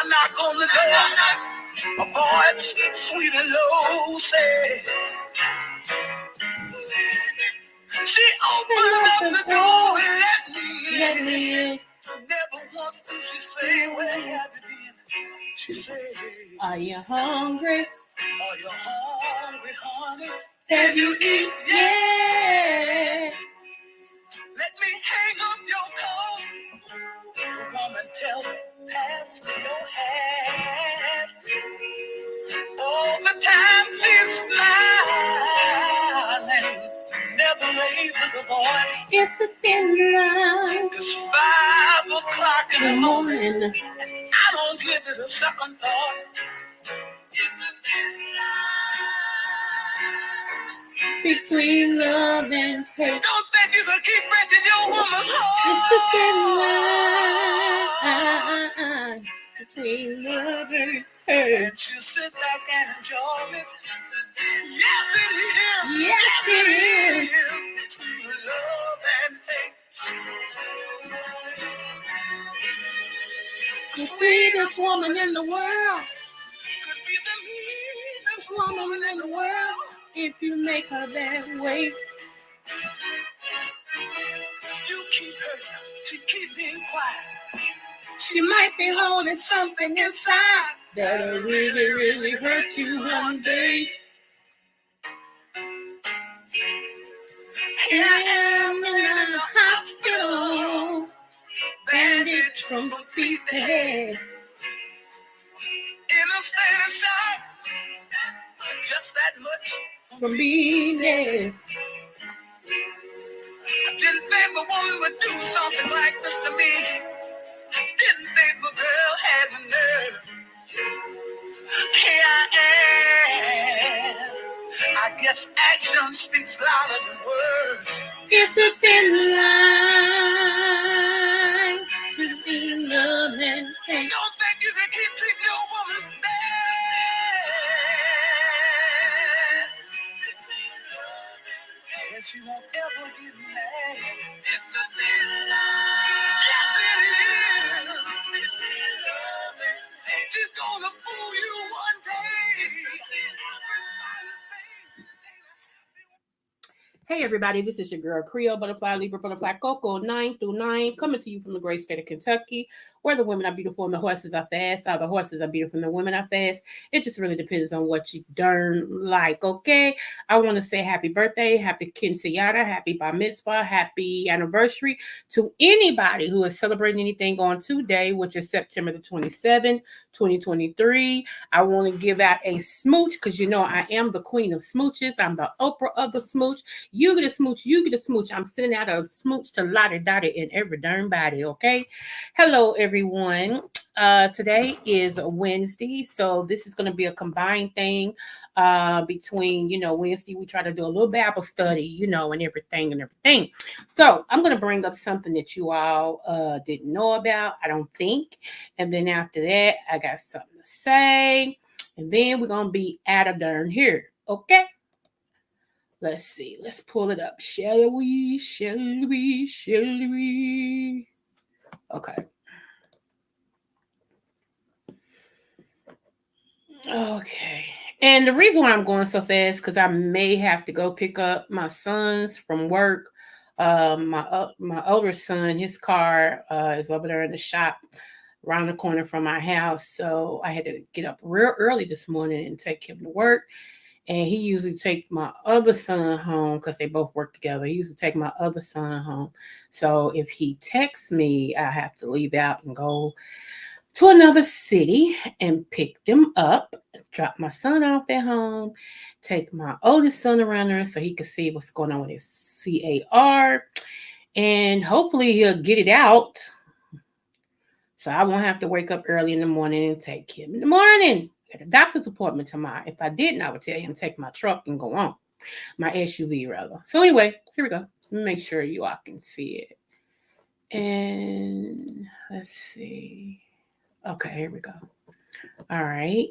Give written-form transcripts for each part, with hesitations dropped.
knock on the door. A voice sweet and low says, she opened up the door and let me in. Never once did she say, where have you been? She said, are you hungry? Are you hungry, honey? Have you eaten? Yeah. Let me hang up your coat. The woman tell me, pass me your hat. All the time she's smiling, never raises a voice. It's a thin line. It's 5 o'clock in the morning. I don't give it a second thought. It's a thin line between love and hate. Don't think you can keep breaking your woman's heart. It's a thin line between love and hate. And you sit back and enjoy it. Yes, it is. Yes, it is. Between love and hate. The sweetest woman in the world could be the meanest woman in the world if you make her that way. You keep her, she keep being quiet. She might be holding something inside that'll really, really hurt you one day. Here I am in the hospital, bandaged from feet to head, in a state of shock, just that much from being dead. I didn't think a woman would do something like this to me. Didn't think the girl had the nerve. Here I am. I guess action speaks louder than words. It's a thin line between love and hate. Don't think you can keep treating your woman bad. And she won't ever get mad. It's a thin line. Yes, it is. Between love and hate. She's gonna fool you one day. Hey everybody, this is your girl Creole, Butterfly, Libra, Butterfly, Coco, 9 through 9, coming to you from the great state of Kentucky, where the women are beautiful and the horses are fast. How the horses are beautiful and the women are fast. It just really depends on what you darn like, okay? I want to say happy birthday, happy quinceañera, happy bar mitzvah, happy anniversary to anybody who is celebrating anything on today, which is September the 27th, 2023. I want to give out a smooch because you know I am the queen of smooches. I'm the Oprah of the smooch. You get a smooch, you get a smooch. I'm sending out a smooch to Lottie Dottie in every darn body, okay? Hello, everyone. Today is Wednesday, so this is going to be a combined thing between, Wednesday we try to do a little Bible study, and everything. So I'm going to bring up something that you all didn't know about, I don't think. And then after that, I got something to say. And then we're going to be out of darn here, okay? Let's see. Let's pull it up. Shall we? Okay. Okay. And the reason why I'm going so fast because I may have to go pick up my sons from work. My older son, his car is over there in the shop around the corner from my house. So I had to get up real early this morning and take him to work. And he usually take my other son home because they both work together. He used to take my other son home. So if he texts me, I have to leave out and go to another city and pick them up, drop my son off at home, take my oldest son around there so he can see what's going on with his CAR. And hopefully he'll get it out. So I won't have to wake up early in the morning and take him in the morning. At a doctor's appointment tomorrow. If I didn't, I would tell him to take my truck and go on. My SUV, rather. So anyway, here we go. Let me make sure you all can see it. And let's see. Okay, here we go. All right.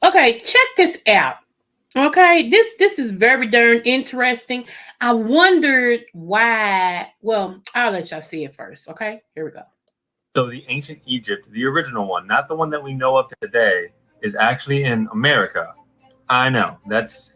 Okay, check this out. Okay, this is very darn interesting. I wondered why. Well, I'll let y'all see it first. Okay, here we go. So the ancient Egypt, the original one, not the one that we know of today, is actually in America. I know, it's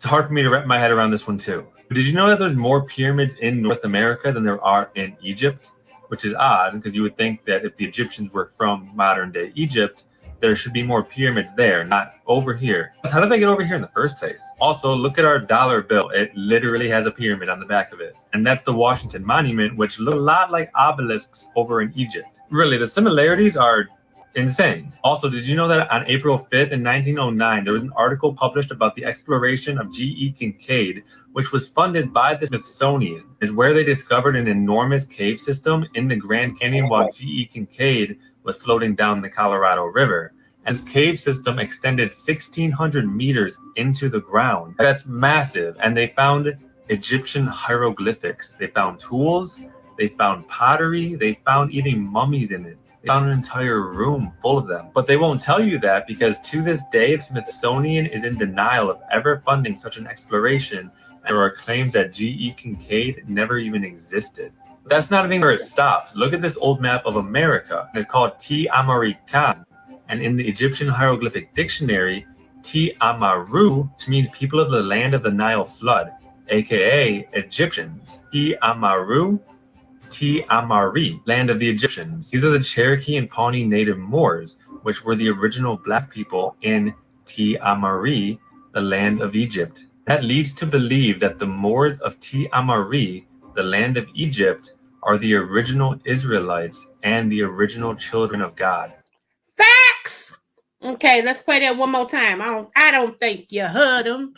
hard for me to wrap my head around this one too. But did you know that there's more pyramids in North America than there are in Egypt? Which is odd because you would think that if the Egyptians were from modern day Egypt, there should be more pyramids there, not over here. How did they get over here in the first place? Also, look at our dollar bill. It literally has a pyramid on the back of it. And that's the Washington Monument, which look a lot like obelisks over in Egypt. Really, the similarities are insane. Also, did you know that on April 5th in 1909, there was an article published about the exploration of G.E. Kincaid, which was funded by the Smithsonian, is where they discovered an enormous cave system in the Grand Canyon while G.E. Kincaid was floating down the Colorado River. And this cave system extended 1,600 meters into the ground. That's massive. And they found Egyptian hieroglyphics. They found tools. They found pottery. They found even mummies in it. They found an entire room full of them. But they won't tell you that because to this day, the Smithsonian is in denial of ever funding such an exploration. And there are claims that G.E. Kincaid never even existed. But that's not even where it stops. Look at this old map of America. It's called T. Amarikan. And in the Egyptian hieroglyphic dictionary, T. Amaru, which means people of the land of the Nile flood, aka Egyptians. T. Amaru, T. Amari, land of the Egyptians. These are the Cherokee and Pawnee native Moors, which were the original black people in T. Amari, the land of Egypt. That leads to believe that the Moors of T. Amari, the land of Egypt, are the original Israelites and the original children of God. Facts. Okay, let's play that one more time. I don't think you heard him.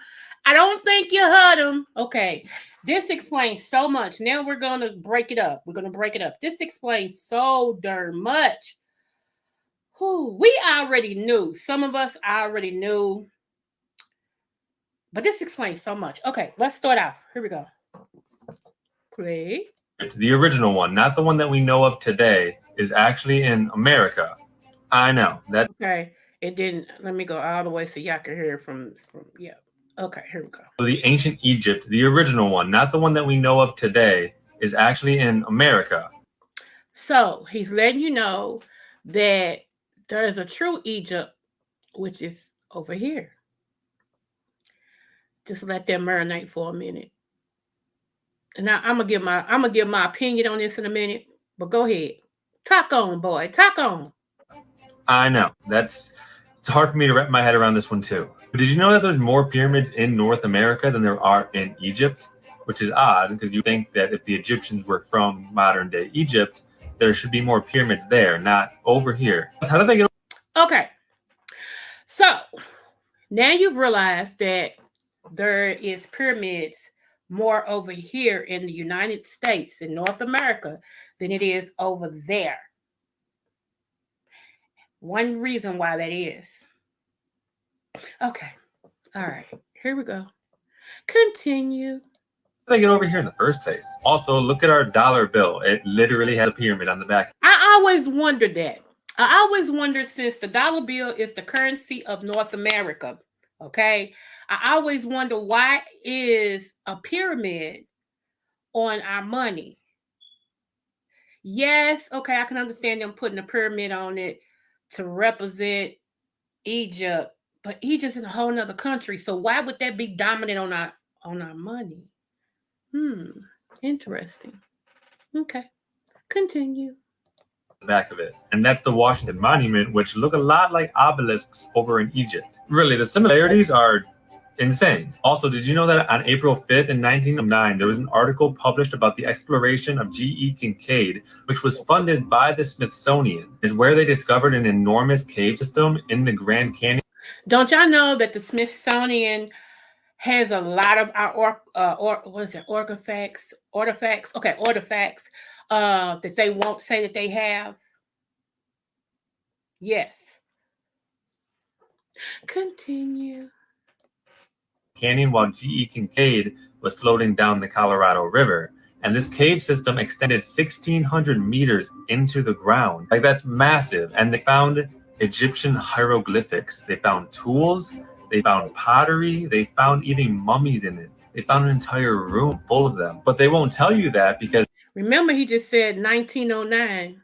I don't think you heard him. Okay. This explains so much. Now we're going to break it up. This explains so darn much. We already knew. Some of us already knew. But this explains so much. Okay, let's start out. Here we go. Play. The original one, not the one that we know of today, is actually in America. I know. Okay, it didn't. Let me go all the way so y'all can hear from yeah. Okay, here we go. So the ancient Egypt, the original one, not the one that we know of today, is actually in America. So he's letting you know that there is a true Egypt, which is over here. Just let that marinate for a minute. And now I'm gonna give my opinion on this in a minute. But go ahead. Talk on, boy. Talk on. I know. It's hard for me to wrap my head around this one too. But did you know that there's more pyramids in North America than there are in Egypt? Which is odd because you think that if the Egyptians were from modern day Egypt, there should be more pyramids there, not over here. How did they get? Okay. So now you've realized that there is pyramids more over here in the United States, in North America, than it is over there. One reason why that is. Okay. All right. Here we go. Continue. How did they get over here in the first place? Also, look at our dollar bill. It literally has a pyramid on the back. I always wondered that. I always wondered, since the dollar bill is the currency of North America, okay? I always wonder, why is a pyramid on our money? Yes, okay, I can understand them putting a pyramid on it to represent Egypt, but Egypt's in a whole nother country, so why would that be dominant on our money? Interesting. Okay, continue. The back of it. And that's the Washington Monument, which look a lot like obelisks over in Egypt. Really, the similarities are insane. Also, did you know that on April 5th in 1909, there was an article published about the exploration of G.E. Kincaid, which was funded by the Smithsonian, is where they discovered an enormous cave system in the Grand Canyon. Don't y'all know that the Smithsonian has a lot of our artifacts that they won't say that they have? Yes. Continue. Canyon while G.E. Kincaid was floating down the Colorado River. And this cave system extended 1,600 meters into the ground. Like, that's massive. And they found Egyptian hieroglyphics. They found tools. They found pottery. They found even mummies in it. They found an entire room full of them. But they won't tell you that because... Remember, he just said 1909.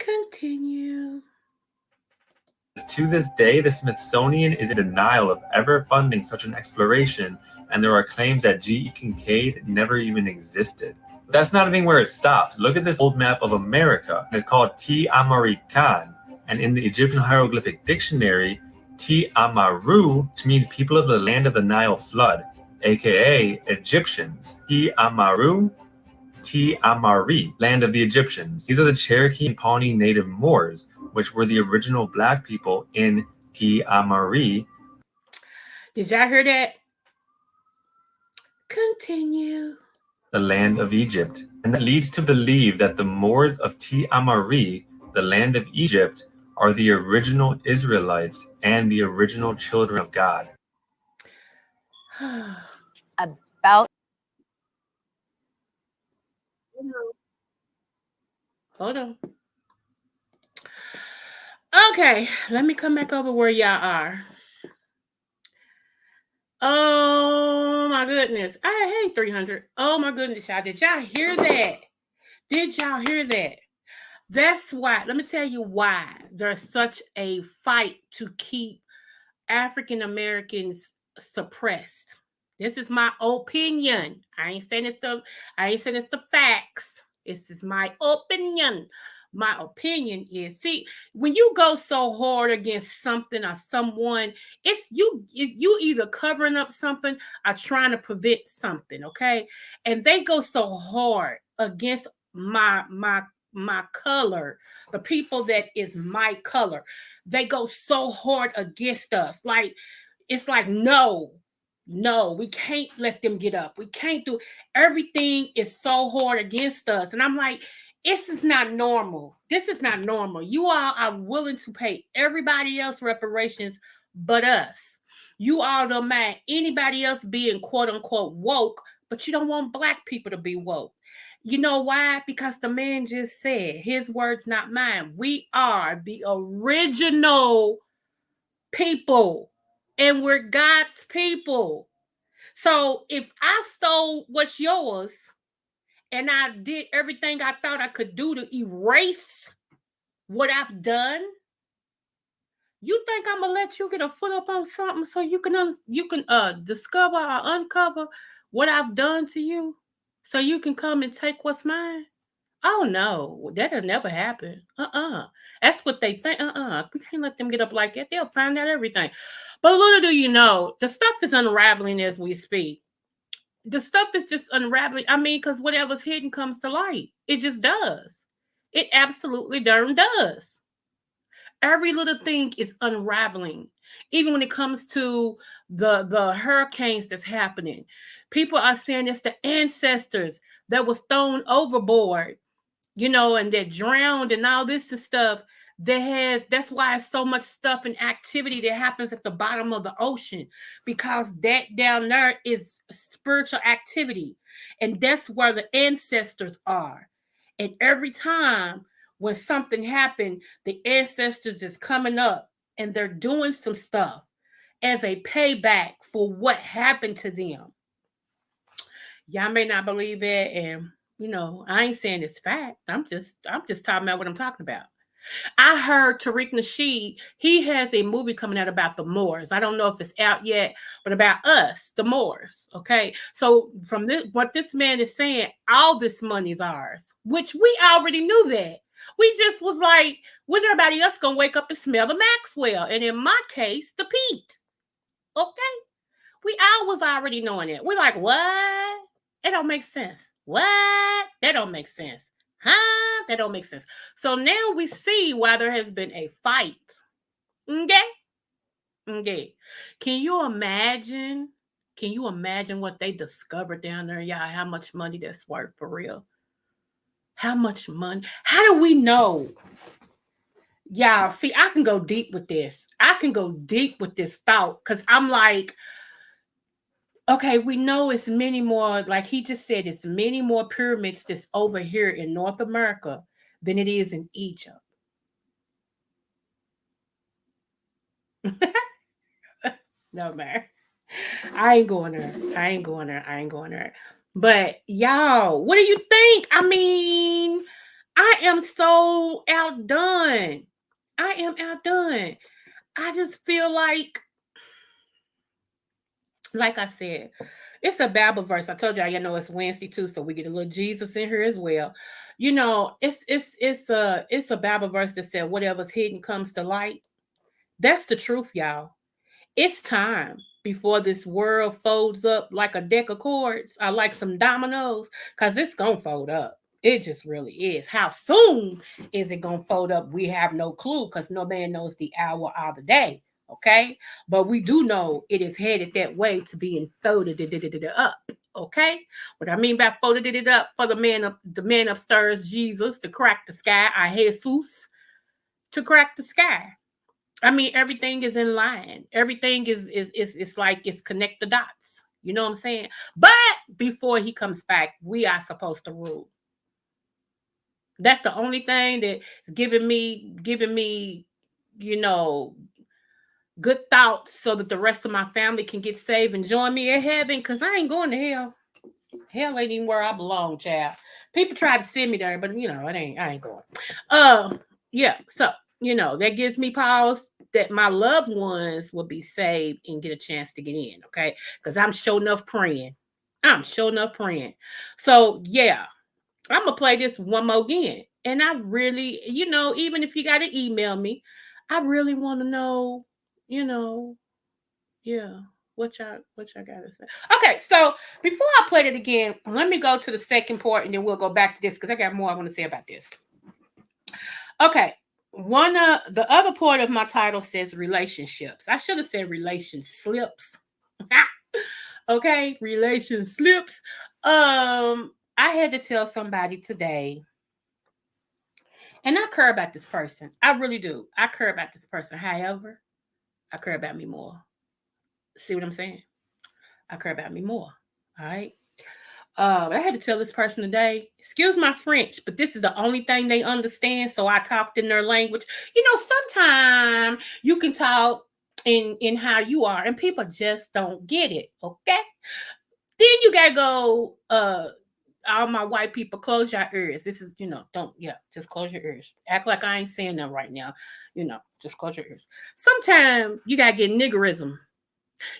Continue. To this day, the Smithsonian is in denial of ever funding such an exploration, and there are claims that G.E. Kincaid never even existed. But that's not even where it stops. Look at this old map of America. It's called Ti Amarikan, and in the Egyptian hieroglyphic dictionary, Ti Amaru, which means people of the land of the Nile flood, aka Egyptians. Ti Amaru, Ti Amari, land of the Egyptians. These are the Cherokee and Pawnee native Moors, which were the original black people in Ti Amari. Did y'all hear that? Continue. The land of Egypt. And that leads to believe that the Moors of Ti Amari, the land of Egypt, are the original Israelites and the original children of God. About Hold on. Okay, let me come back over where y'all are. Oh my goodness. I hate 300. Oh my goodness, y'all. Did y'all hear that? Did y'all hear that? That's why, let me tell you why there's such a fight to keep African Americans suppressed. This is my opinion. I ain't saying it's the facts. This is my opinion. My opinion is, see, when you go so hard against something or someone, it's you either covering up something or trying to prevent something, okay? And they go so hard against my color, the people that is my color. They go so hard against us. Like, it's like, no, we can't let them get up. We can't do, everything is so hard against us. And I'm like, this is not normal. This is not normal. You all are willing to pay everybody else reparations but us. You all don't mind anybody else being quote unquote woke, but you don't want black people to be woke. You know why? Because the man just said, his words, not mine. We are the original people, and we're God's people. So if I stole what's yours and I did everything I thought I could do to erase what I've done, you think I'm gonna let you get a foot up on something so you can discover or uncover what I've done to you, so you can come and take what's mine? Oh no, that'll never happen. That's what they think. We can't let them get up like that. They'll find out everything. But little do you know, the stuff is unraveling as we speak. The stuff is just unraveling. I mean, because whatever's hidden comes to light. It just does. It absolutely darn does. Every little thing is unraveling. Even when it comes to the hurricanes that's happening, people are saying it's the ancestors that was thrown overboard, and they're drowned and all this and stuff. That's why it's so much stuff and activity that happens at the bottom of the ocean, because that down there is spiritual activity, and that's where the ancestors are. And every time when something happened, the ancestors is coming up and they're doing some stuff as a payback for what happened to them. Y'all may not believe it, and I ain't saying it's fact. I'm just talking about what I'm talking about. I heard Tariq Nasheed, he has a movie coming out about the Moors. I don't know if it's out yet, but about us, the Moors. Okay. So from this, what this man is saying, all this money is ours, which we already knew that. We just was like, when everybody else gonna wake up and smell the Maxwell? And in my case, the Pete. Okay. We all was already knowing it. We're like, what? It don't make sense. What? That don't make sense. Huh? That don't make sense. So now we see why there has been a fight. Okay. Can you imagine? Can you imagine what they discovered down there, y'all? How much money that's worth for real? How much money? How do we know? Y'all, see, I can go deep with this. I can go deep with this thought, because I'm like, okay, we know it's many more, like he just said, it's many more pyramids that's over here in North America than it is in Egypt. No, man. I ain't going there. But y'all, what do you think? I mean, I am so outdone. I am outdone. I just feel like I said, it's a Bible verse. I told y'all, it's Wednesday too, so we get a little Jesus in here as well. It's a Bible verse that said, "Whatever's hidden comes to light." That's the truth, y'all. It's time before this world folds up like a deck of cards or like some dominoes, because it's gonna fold up. It just really is. How soon is it gonna fold up? We have no clue, because no man knows the hour or the day. Okay, but we do know it is headed that way to being folded up. Okay, what I mean by folded it up, for the man upstairs, Jesus, to crack the sky, or Jesus to crack the sky. I mean, everything is in line. Everything is like it's connect the dots. You know what I'm saying? But before he comes back, we are supposed to rule. That's the only thing that's giving me, you know, good thoughts, so that the rest of my family can get saved and join me in heaven. Cause I ain't going to hell. Hell ain't even where I belong, child. People try to send me there, but I ain't going. Yeah. So that gives me pause that my loved ones will be saved and get a chance to get in. Okay, because I'm sure enough praying. So yeah, I'm gonna play this one more again, and I really, even if you got to email me, I really want to know, you know, yeah. What y'all gotta say? Okay, so before I play it again, let me go to the second part, and then we'll go back to this, because I got more I want to say about this. Okay, the other part of my title says relationships. I should have said relation slips. Okay, relation slips. I had to tell somebody today, and I care about this person. I really do. I care about this person. However, I care about me more. See what I'm saying? I care about me more. All right. I had to tell this person today, excuse my French, but this is the only thing they understand. So I talked in their language. Sometimes you can talk in how you are, and people just don't get it. Okay. Then you gotta go, all my white people, close your ears. This is, just close your ears. Act like I ain't saying that right now. Just close your ears. Sometimes you gotta get niggerism.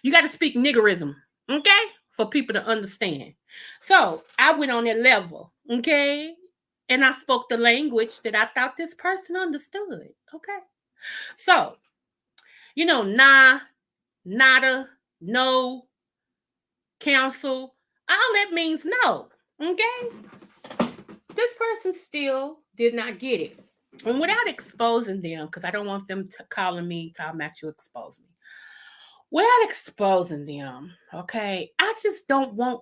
You gotta speak niggerism. Okay? For people to understand. So I went on that level, okay? And I spoke the language that I thought this person understood, okay? So, nah, nada, no, counsel, all that means no, okay? This person still did not get it. And without exposing them, because I don't want them to calling me, talking about you expose me. Without exposing them, okay? I just don't want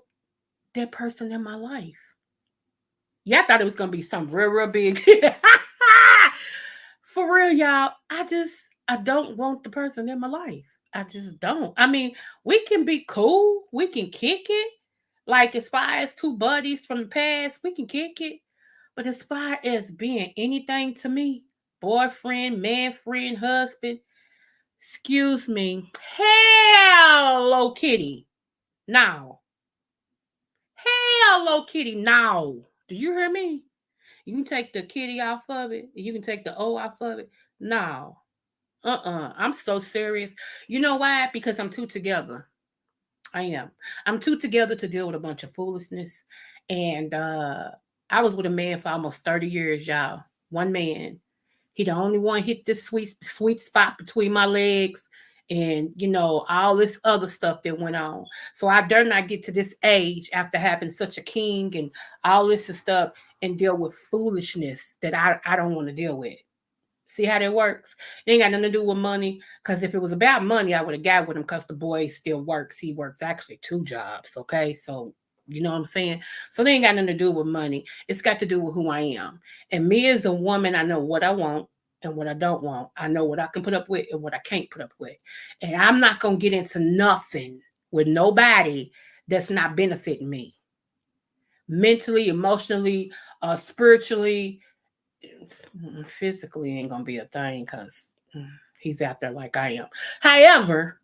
that person in my life. Yeah, I thought it was gonna be something real big. For real, y'all. I don't want the person in my life. I just don't. I mean, we can be cool, we can kick it. Like, as far as two buddies from the past, we can kick it. But as far as being anything to me, boyfriend, man, friend, husband, excuse me, Hello Kitty. Now. Hello Kitty. Now. Do you hear me? You can take the kitty off of it. You can take the O off of it. No. I'm so serious. You know why? Because I'm too together. I am. I'm too together to deal with a bunch of foolishness. And I was with a man for almost 30 years, y'all. One man. He the only one hit this sweet spot between my legs, and all this other stuff that went on. So I dare not get to this age after having such a king and all this stuff and deal with foolishness that I don't want to deal with. See how that works? It ain't got nothing to do with money. Because if it was about money, I would have got with him, because the boy still works. He works actually 2 jobs. Okay. So, you know what I'm saying? So they ain't got nothing to do with money. It's got to do with who I am. And me as a woman, I know what I want and what I don't want. I know what I can put up with and what I can't put up with. And I'm not going to get into nothing with nobody that's not benefiting me. Mentally, emotionally, spiritually, physically ain't gonna be a thing, because he's out there like I am. However,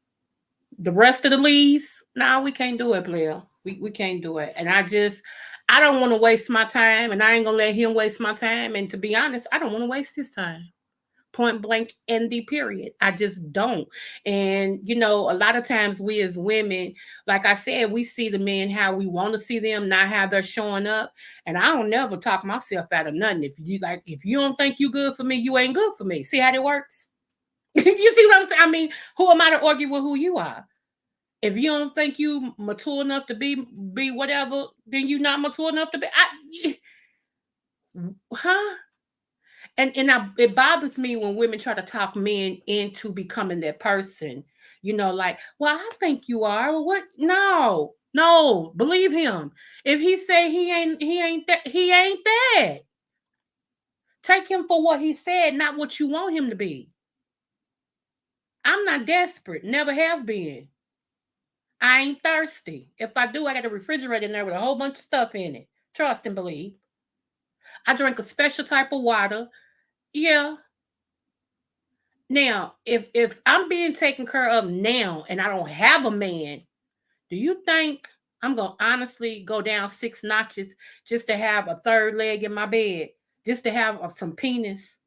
the rest of the leads, nah, we can't do it, player. We can't do it. And I don't want to waste my time, and I ain't gonna let him waste my time. And to be honest, I don't want to waste his time. Point blank and the period. I just don't. And a lot of times we as women, like I said, we see the men how we want to see them, not how they're showing up. And I don't never talk myself out of nothing. If you don't think you good for me, you ain't good for me. See how that works? You see what I'm saying? I mean, who am I to argue with who you are? If you don't think you mature enough to be whatever, then you not mature enough to be. Huh? It bothers me when women try to talk men into becoming that person. Like, well, I think you are. Well, what? No, no, believe him. If he say he ain't that. Take him for what he said, not what you want him to be. I'm not desperate, never have been. I ain't thirsty. If I do, I got a refrigerator in there with a whole bunch of stuff in it. Trust and believe. I drink a special type of water. Yeah. Now, if I'm being taken care of now and I don't have a man, do you think I'm gonna honestly go down 6 notches just to have a third leg in my bed, just to have some penis?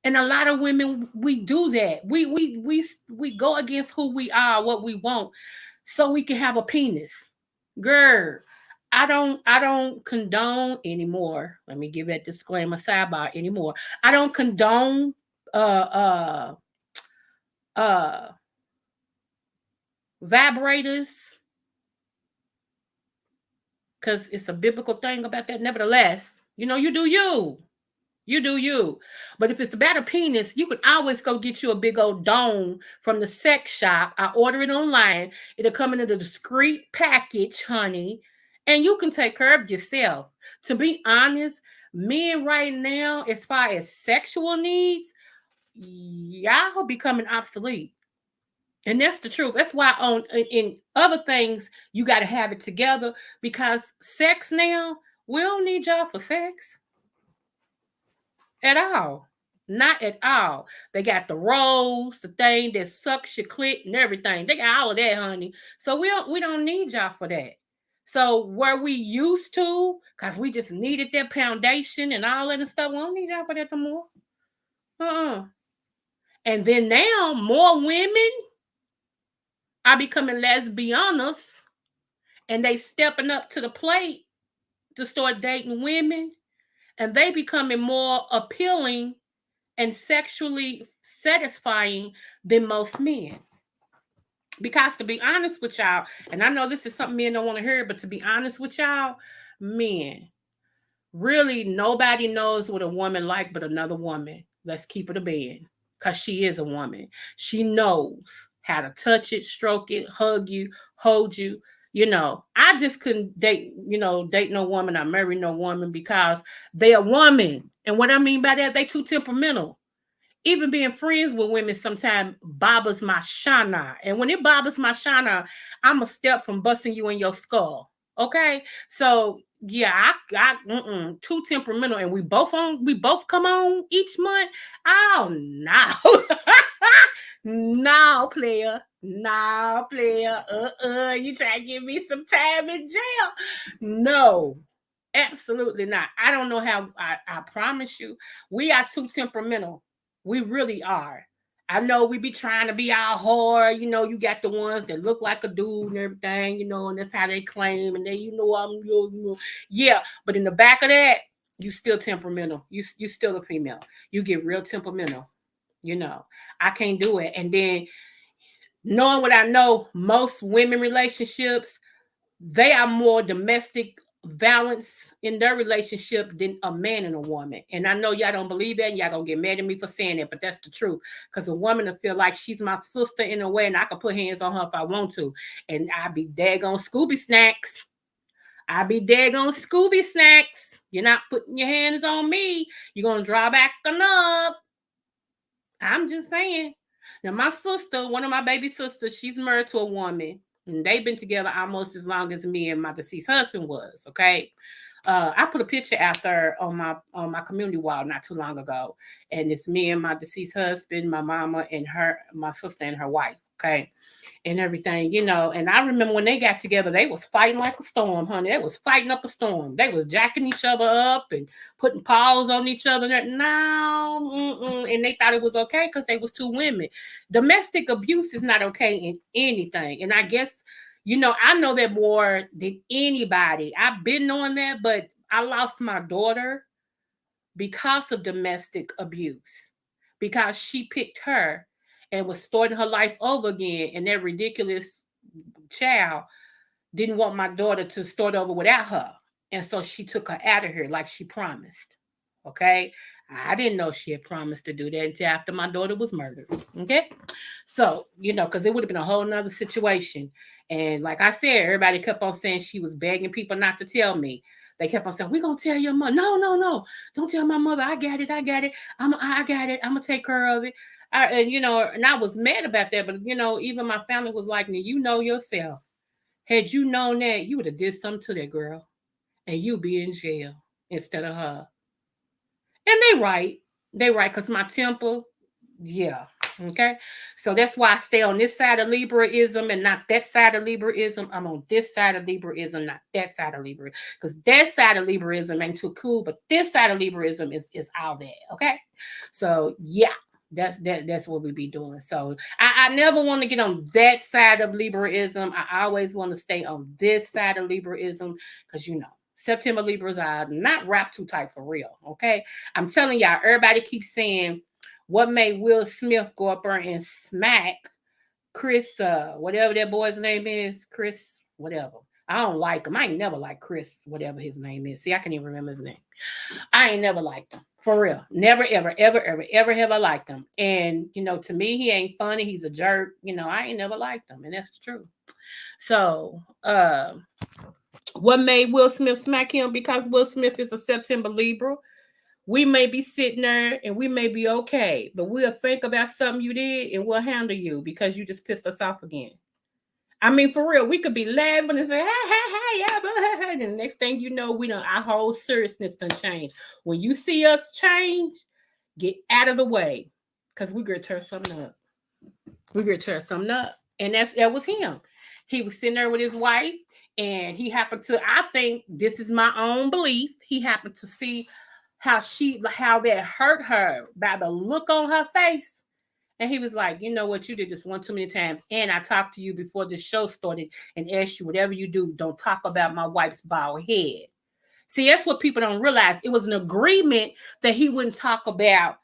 And a lot of women, we do that. We go against who we are, what we want, so we can have a penis. Girl, I don't condone anymore. Let me give that disclaimer sidebar anymore. I don't condone uh uh vibrators, because it's a biblical thing about that. Nevertheless, you do you. You do you. But if it's about a penis, you can always go get you a big old dome from the sex shop. I order it online. It'll come in a discreet package, honey. And you can take care of yourself. To be honest, men right now, as far as sexual needs, y'all becoming obsolete. And that's the truth. That's why in other things, you got to have it together, because sex now, we don't need y'all for sex. At all. Not at all. They got the rolls, the thing that sucks your clit and everything. They got all of that, honey. So we don't need y'all for that. So where we used to, because we just needed that foundation and all that and stuff, we don't need y'all for that no more. Uh-uh. And then now more women are becoming lesbianas, and they stepping up to the plate to start dating women, and they becoming more appealing and sexually satisfying than most men. Because to be honest with y'all, and I know this is something men don't want to hear, but to be honest with y'all, men, really nobody knows what a woman like but another woman. Let's keep it a bed, because she is a woman. She knows how to touch it, stroke it, hug you, hold you. I just couldn't date no woman. I marry no woman because they a woman. And what I mean by that, they too temperamental. Even being friends with women sometimes bothers my shana. And when it bothers my shana, I'm a step from busting you in your skull. Okay? So yeah, too temperamental. And we both come on each month. Oh no. No, player. No, player. You try to give me some time in jail. No. Absolutely not. I don't know how. I promise you, we are too temperamental. We really are. I know we be trying to be all hard. You got the ones that look like a dude and everything, and that's how they claim. And they, yeah. But in the back of that, you still temperamental. You still a female. You get real temperamental. I can't do it. And then knowing what I know, most women relationships, they are more domestic violence in their relationship than a man and a woman. And I know y'all don't believe that. Y'all gonna get mad at me for saying that, but that's the truth. Because a woman will feel like she's my sister in a way, and I can put hands on her if I want to. And I be daggone Scooby snacks. I be daggone Scooby snacks. You're not putting your hands on me. You're gonna draw back up. I'm just saying. Now, my sister, one of my baby sisters, she's married to a woman. And they've been together almost as long as me and my deceased husband was. Okay, I put a picture out there on my community wall not too long ago, and it's me and my deceased husband, my mama, and my sister and her wife. Okay. And everything, and I remember when they got together, they was fighting like a storm, honey. They was fighting up a storm. They was jacking each other up and putting paws on each other. No, and they thought it was okay because they was two women. Domestic abuse is not okay in anything. And I guess, I know that more than anybody. I've been knowing that, but I lost my daughter because of domestic abuse, because she picked her and was starting her life over again. And that ridiculous child didn't want my daughter to start over without her. And so she took her out of here like she promised. Okay. I didn't know she had promised to do that until after my daughter was murdered. Okay. So, because it would have been a whole nother situation. And like I said, everybody kept on saying she was begging people not to tell me. They kept on saying, "We're gonna tell your mother." No, no, no. Don't tell my mother. I got it. I got it. I got it. I'm gonna take care of it. And I was mad about that, but even my family was like, "Now you know yourself. Had you known that, you would have did something to that girl, and you'd be in jail instead of her." And they right. They right, because my temple, yeah. Okay. So that's why I stay on this side of Libraism and not that side of Libraism. I'm on this side of Libraism, not that side of Libra. Because that side of Libraism ain't too cool, but this side of Libraism is all that. Okay. So yeah. That's what we be doing. So I never want to get on that side of Libraism. I always want to stay on this side of Libraism because September Libras are not wrapped too tight for real. Okay. I'm telling y'all, everybody keeps saying what made Will Smith go up there and smack Chris, whatever that boy's name is, Chris, whatever. I don't like him. I ain't never liked Chris, whatever his name is. See, I can't even remember his name. I ain't never liked him. For real. Never, ever, ever, ever, ever have I liked him. And, to me, he ain't funny. He's a jerk. I ain't never liked him. And that's the truth. So, what made Will Smith smack him? Because Will Smith is a September Libra. We may be sitting there and we may be okay, but we'll think about something you did and we'll handle you because you just pissed us off again. I mean, for real, we could be laughing and say, hey, yeah, and the next thing you know, our whole seriousness done changed. When you see us change, get out of the way because we're going to tear something up. We're going to tear something up. And that was him. He was sitting there with his wife and he happened to, I think this is my own belief, he happened to see how that hurt her by the look on her face. And he was like, "You know what? You did this one too many times. And I talked to you before the show started and asked you, whatever you do, don't talk about my wife's bald head." See, that's what people don't realize. It was an agreement that he wouldn't talk about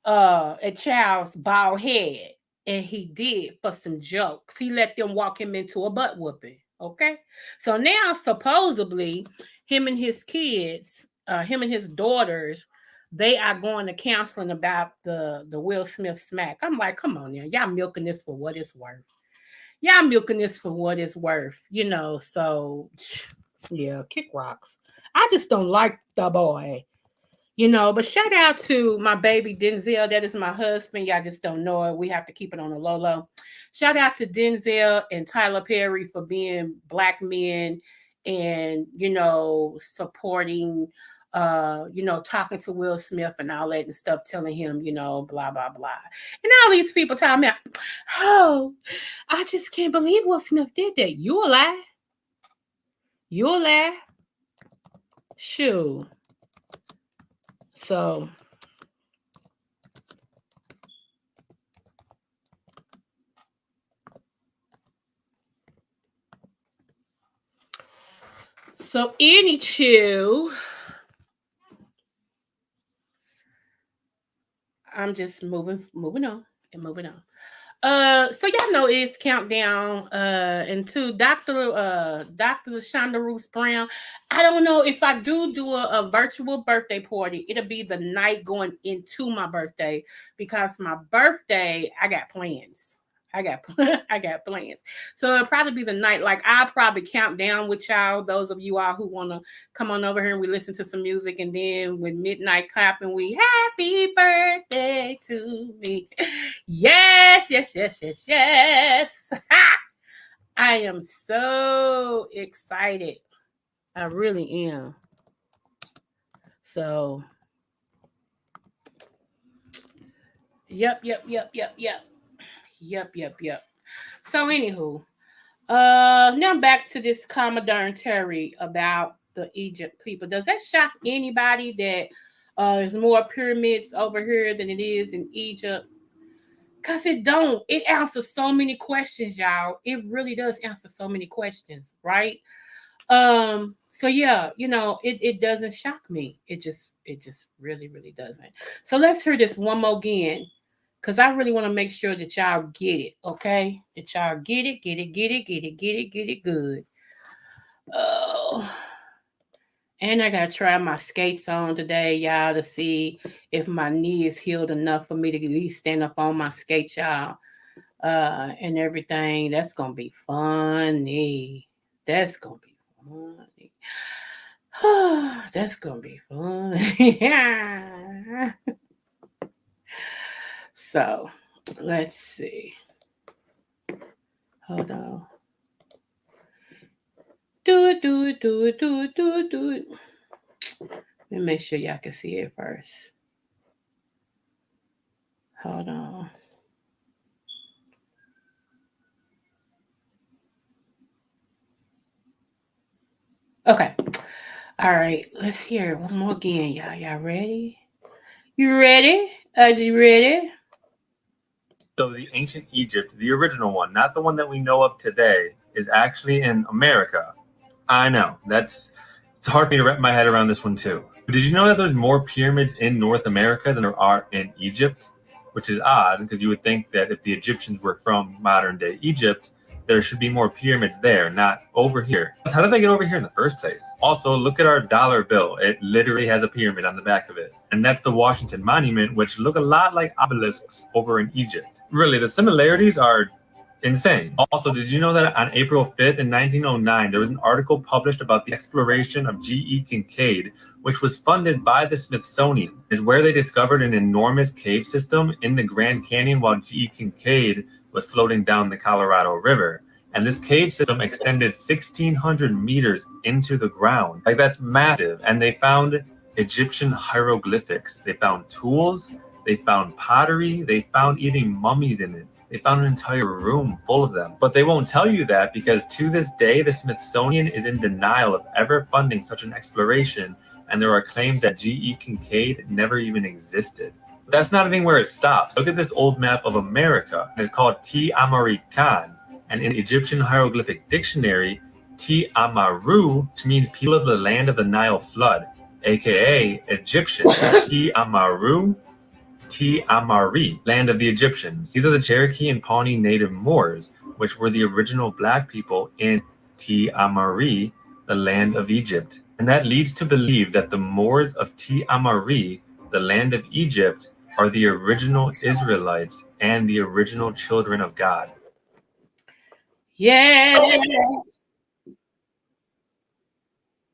a child's bald head. And he did for some jokes. He let them walk him into a butt whooping. Okay. So now supposedly him and his kids, him and his daughters, they are going to counseling about the Will Smith smack. I'm like, come on now. Y'all milking this for what it's worth. Y'all milking this for what it's worth, so yeah, kick rocks. I just don't like the boy. But shout out to my baby Denzel. That is my husband. Y'all just don't know it. We have to keep it on the low low. Shout out to Denzel and Tyler Perry for being black men and, supporting, talking to Will Smith and all that and stuff, telling him, blah, blah, blah. And all these people telling me, "Oh, I just can't believe Will Smith did that." You a lie. You a lie. Shoot. So anywho, I'm just moving on and moving on. So y'all know it's countdown into Dr. Shonda Roos Brown. I don't know if I do a virtual birthday party. It'll be the night going into my birthday because my birthday I got plans. I got plans. So it'll probably be the night. Like I'll probably count down with y'all. Those of you all who want to come on over here and we listen to some music, and then when midnight clapping, we happy birthday to me. Yes, yes, yes, yes, yes. I am so excited. I really am. So, yep. Yep. So anywho, now back to this commentary about the Egypt people. Does that shock anybody that there's more pyramids over here than it is in Egypt? Cause it don't. It answers so many questions, y'all. It really does answer so many questions, right? So yeah, it doesn't shock me. It just really doesn't. So let's hear this one more again. Cause I really want to make sure that y'all get it, okay? That y'all get it good. Oh, and I gotta try my skates on today, y'all, to see if my knee is healed enough for me to at least stand up on my skates, y'all. And everything. That's gonna be funny. That's gonna be funny. That's gonna be fun. Yeah. So let's see. Hold on. Do it. Let me make sure y'all can see it first. Hold on. Okay. All right. Let's hear it one more again, y'all. Y'all ready? You ready? Are you ready? So the ancient Egypt, the original one, not the one that we know of today, is actually in America. I know. It's hard for me to wrap my head around this one too. But did you know that there's more pyramids in North America than there are in Egypt? Which is odd because you would think that if the Egyptians were from modern day Egypt, there should be more pyramids there, not over here. How did they get over here in the first place? Also, look at our dollar bill. It literally has a pyramid on the back of it. And that's the Washington Monument, which look a lot like obelisks over in Egypt. Really, the similarities are insane. Also, did you know that on April 5th in 1909, there was an article published about the exploration of G.E. Kincaid, which was funded by the Smithsonian? Is where they discovered an enormous cave system in the Grand Canyon while G.E. Kincaid was floating down the Colorado River. And this cave system extended 1,600 meters into the ground. Like, that's massive. And they found Egyptian hieroglyphics. They found tools. They found pottery. They found even mummies in it. They found an entire room full of them. But they won't tell you that because to this day, the Smithsonian is in denial of ever funding such an exploration, and there are claims that G.E. Kincaid never even existed. But that's not even where it stops. Look at this old map of America. It's called T. Amari-Khan, and in the Egyptian hieroglyphic dictionary, T. Amaru means people of the land of the Nile flood, aka Egyptian. T. Amaru T. Amari, land of the Egyptians. These are the Cherokee and Pawnee native Moors, which were the original black people in T. Amari, the land of Egypt. And that leads to believe that the Moors of T. Amari, the land of Egypt, are the original Israelites and the original children of God. Yes.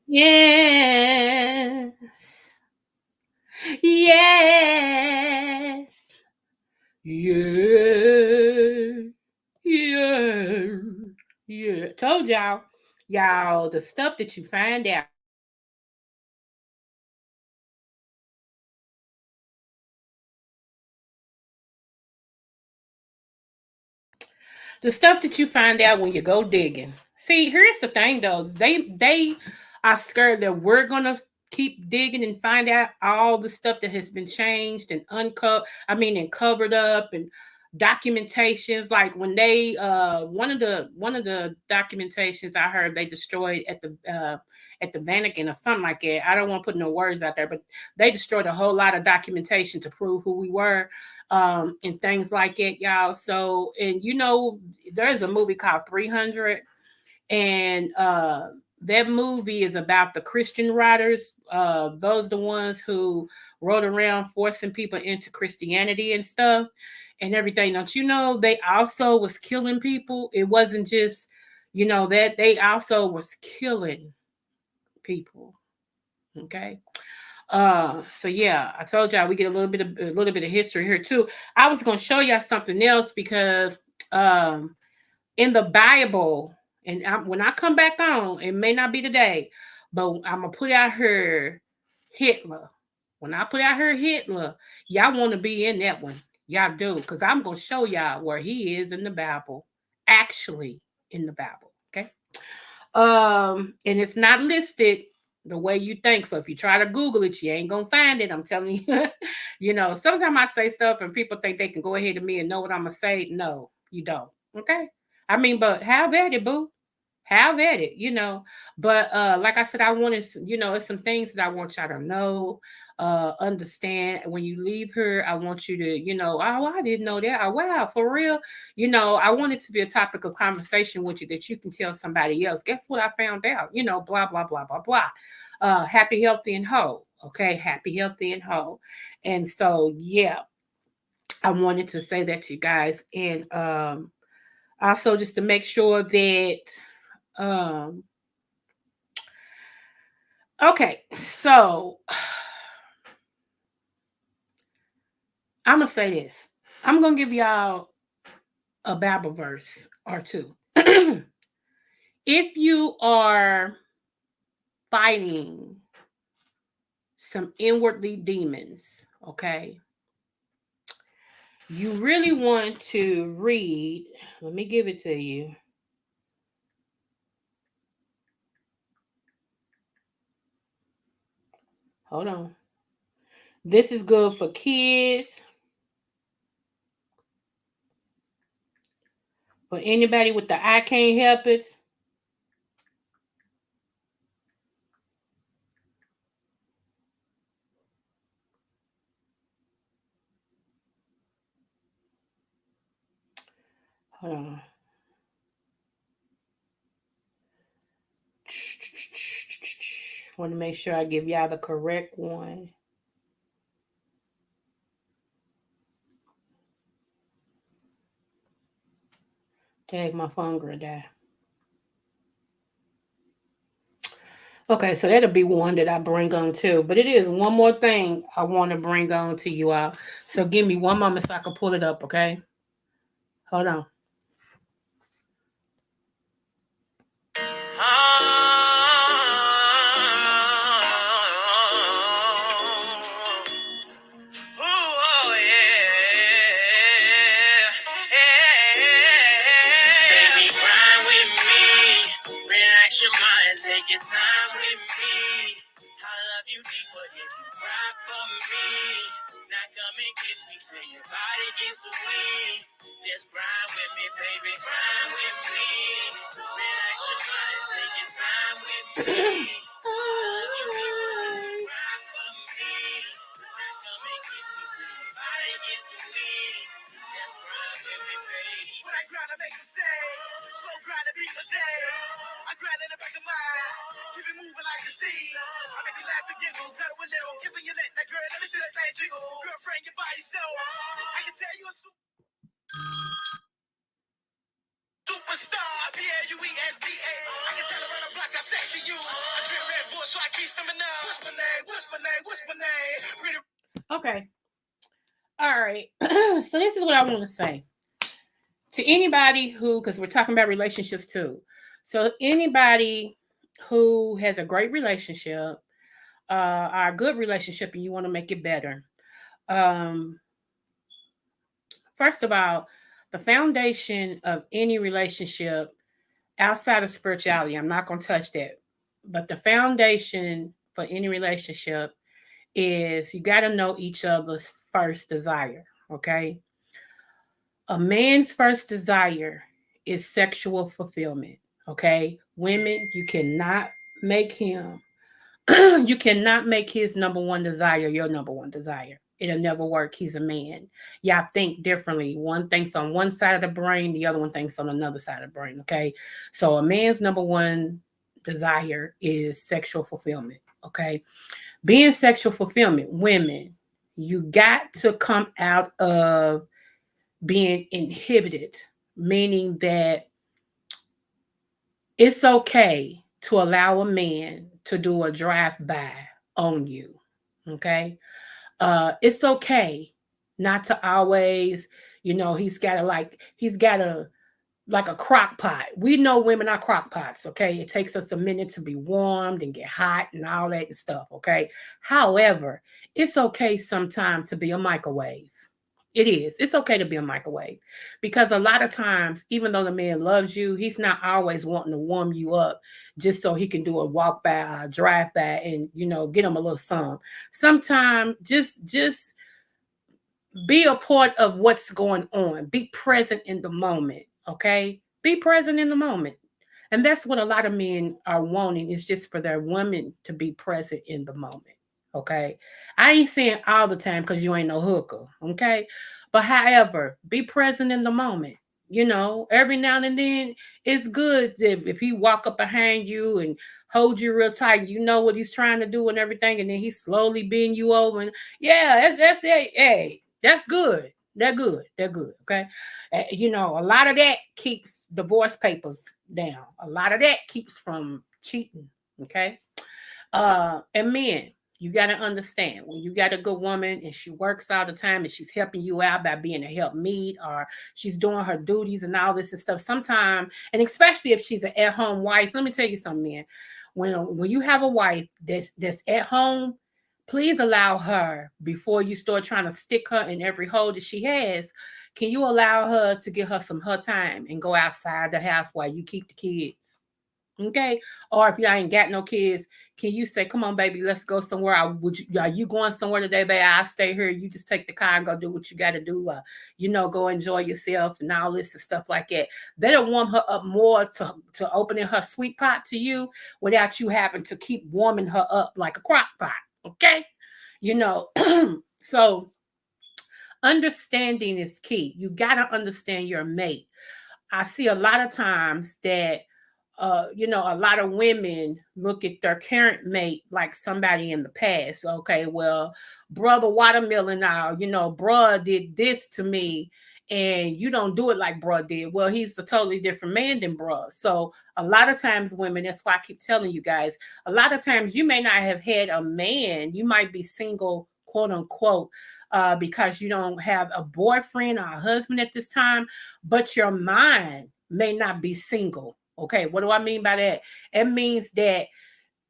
Yes. Yes. Yeah. Yeah. Yeah. Told y'all. Y'all, the stuff that you find out. The stuff that you find out when you go digging. See, here's the thing though. They are scared that we're gonna keep digging and find out all the stuff that has been changed and uncovered. I mean, and covered up and documentations. Like when they one of the documentations I heard they destroyed at the Vatican or something like that. I don't want to put no words out there, but they destroyed a whole lot of documentation to prove who we were, and things like it, y'all. So, and there's a movie called 300, and that movie is about the Christian writers. Those are the ones who rode around forcing people into Christianity and stuff and everything. Don't you know they also was killing people? It wasn't just, that they also was killing people. Okay. So yeah, I told y'all we get a little bit of history here too. I was gonna show y'all something else because in the Bible, and when I come back on, it may not be today, but I'm gonna put out here Hitler. When I put out here Hitler, y'all want to be in that one. Y'all do, because I'm going to show y'all where he is in the Bible, actually in the Bible. Okay. And it's not listed the way you think. So if you try to Google it, you ain't gonna find it. I'm telling you. Sometimes I say stuff and people think they can go ahead of me and know what I'm gonna say. No, you don't. Okay. I mean, but have at it, boo. Have at it. But like I said, I wanted, it's some things that I want y'all to know, understand. When you leave here, I want you to, oh, I didn't know that. Oh, wow, for real. I want it to be a topic of conversation with you that you can tell somebody else. Guess what I found out? Blah, blah, blah, blah, blah. Happy, healthy, and whole. Okay, happy, healthy, and whole. And so, yeah, I wanted to say that to you guys. And also just to make sure that okay, so I'm gonna say this. I'm gonna give y'all a Bible verse or two. If you are fighting some inwardly demons, okay, you really want to read. Let me give it to you. Hold on. This is good for kids, for anybody with the I can't help it. Hold on. Want to make sure I give y'all the correct one. Tag my phone gonna die. Okay, so that'll be one that I bring on too. But it is one more thing I want to bring on to you all. So give me one moment so I can pull it up, okay? Hold on. Take your time with me. I love you deeper if you cry for me. Now come and kiss me till your body gets weak. Just grind with me, baby, grind with me. Relax your mind, take your time with me. I love you deeper if you cry for me. Now come and kiss me till your body gets weak. Just grind with me, baby. When I grind, I make you say, slow grind to be for day. I grind in the back of my eyes, keep it moving like the sea. I make you laugh and giggle, cut a little, kissing your neck, that girl, let me see that thing jiggle. Girlfriend, your body so, I can tell you a superstar, P-A-U-E-S-T-A. I can tell around the block how sexy you. I drink Red Bull, so I keep stomach up. What's my name? What's my name? What's my name? Okay. All right. So this is what I want to say to anybody who, because we're talking about relationships too. So anybody who has a great relationship, or a good relationship, and you want to make it better. First of all, the foundation of any relationship outside of spirituality, I'm not going to touch that, but the foundation for any relationship is you got to know each other's first desire, okay? A man's first desire is sexual fulfillment, okay? Women, you cannot make him, you cannot make his number one desire your number one desire. It'll never work. He's a man. Y'all think differently. One thinks on one side of the brain, the other one thinks on another side of the brain, okay? So a man's number one desire is sexual fulfillment, okay? Being sexual fulfillment, women, you got to come out of being inhibited, meaning that it's okay to allow a man to do a drive-by on you, okay? It's okay not to always, he's got a like a crock pot. We know women are crock pots, okay? It takes us a minute to be warmed and get hot and all that and stuff, okay? However, it's okay sometimes to be a microwave, It is. It's okay to be a microwave because a lot of times, even though the man loves you, he's not always wanting to warm you up just so he can do a walk by, a drive by, and get him a little some. Sometimes just be a part of what's going on. Be present in the moment. Okay, be present in the moment. And that's what a lot of men are wanting is just for their women to be present in the moment. Okay. I ain't saying all the time because you ain't no hooker. Okay. But however, be present in the moment. Every now and then it's good if he walk up behind you and hold you real tight. You know what he's trying to do and everything, and then he's slowly bend you over. And yeah, that's it. Hey, that's good. They're good. They're good. Okay. A lot of that keeps divorce papers down. A lot of that keeps from cheating. Okay. And men, you got to understand when you got a good woman and she works all the time and she's helping you out by being a help meet or she's doing her duties and all this and stuff. Sometimes, and especially if she's an at-home wife, let me tell you something, man. When you have a wife that's at home, please allow her before you start trying to stick her in every hole that she has. Can you allow her to get her time and go outside the house while you keep the kids? Okay. Or if y'all ain't got no kids, can you say, come on, baby, let's go somewhere? Are you going somewhere today, baby? I'll stay here. You just take the car and go do what you got to do. Go enjoy yourself and all this and stuff like that. That'll warm her up more to opening her sweet pot to you without you having to keep warming her up like a crock pot. Okay. So understanding is key. You got to understand your mate. I see a lot of times that a lot of women look at their current mate like somebody in the past. Okay, well, brother Watermelon now, bruh did this to me, and you don't do it like bruh did. Well, he's a totally different man than bruh. So a lot of times, women, that's why I keep telling you guys, a lot of times you may not have had a man, you might be single, quote unquote, because you don't have a boyfriend or a husband at this time, but your mind may not be single. Okay, what do I mean by that? It means that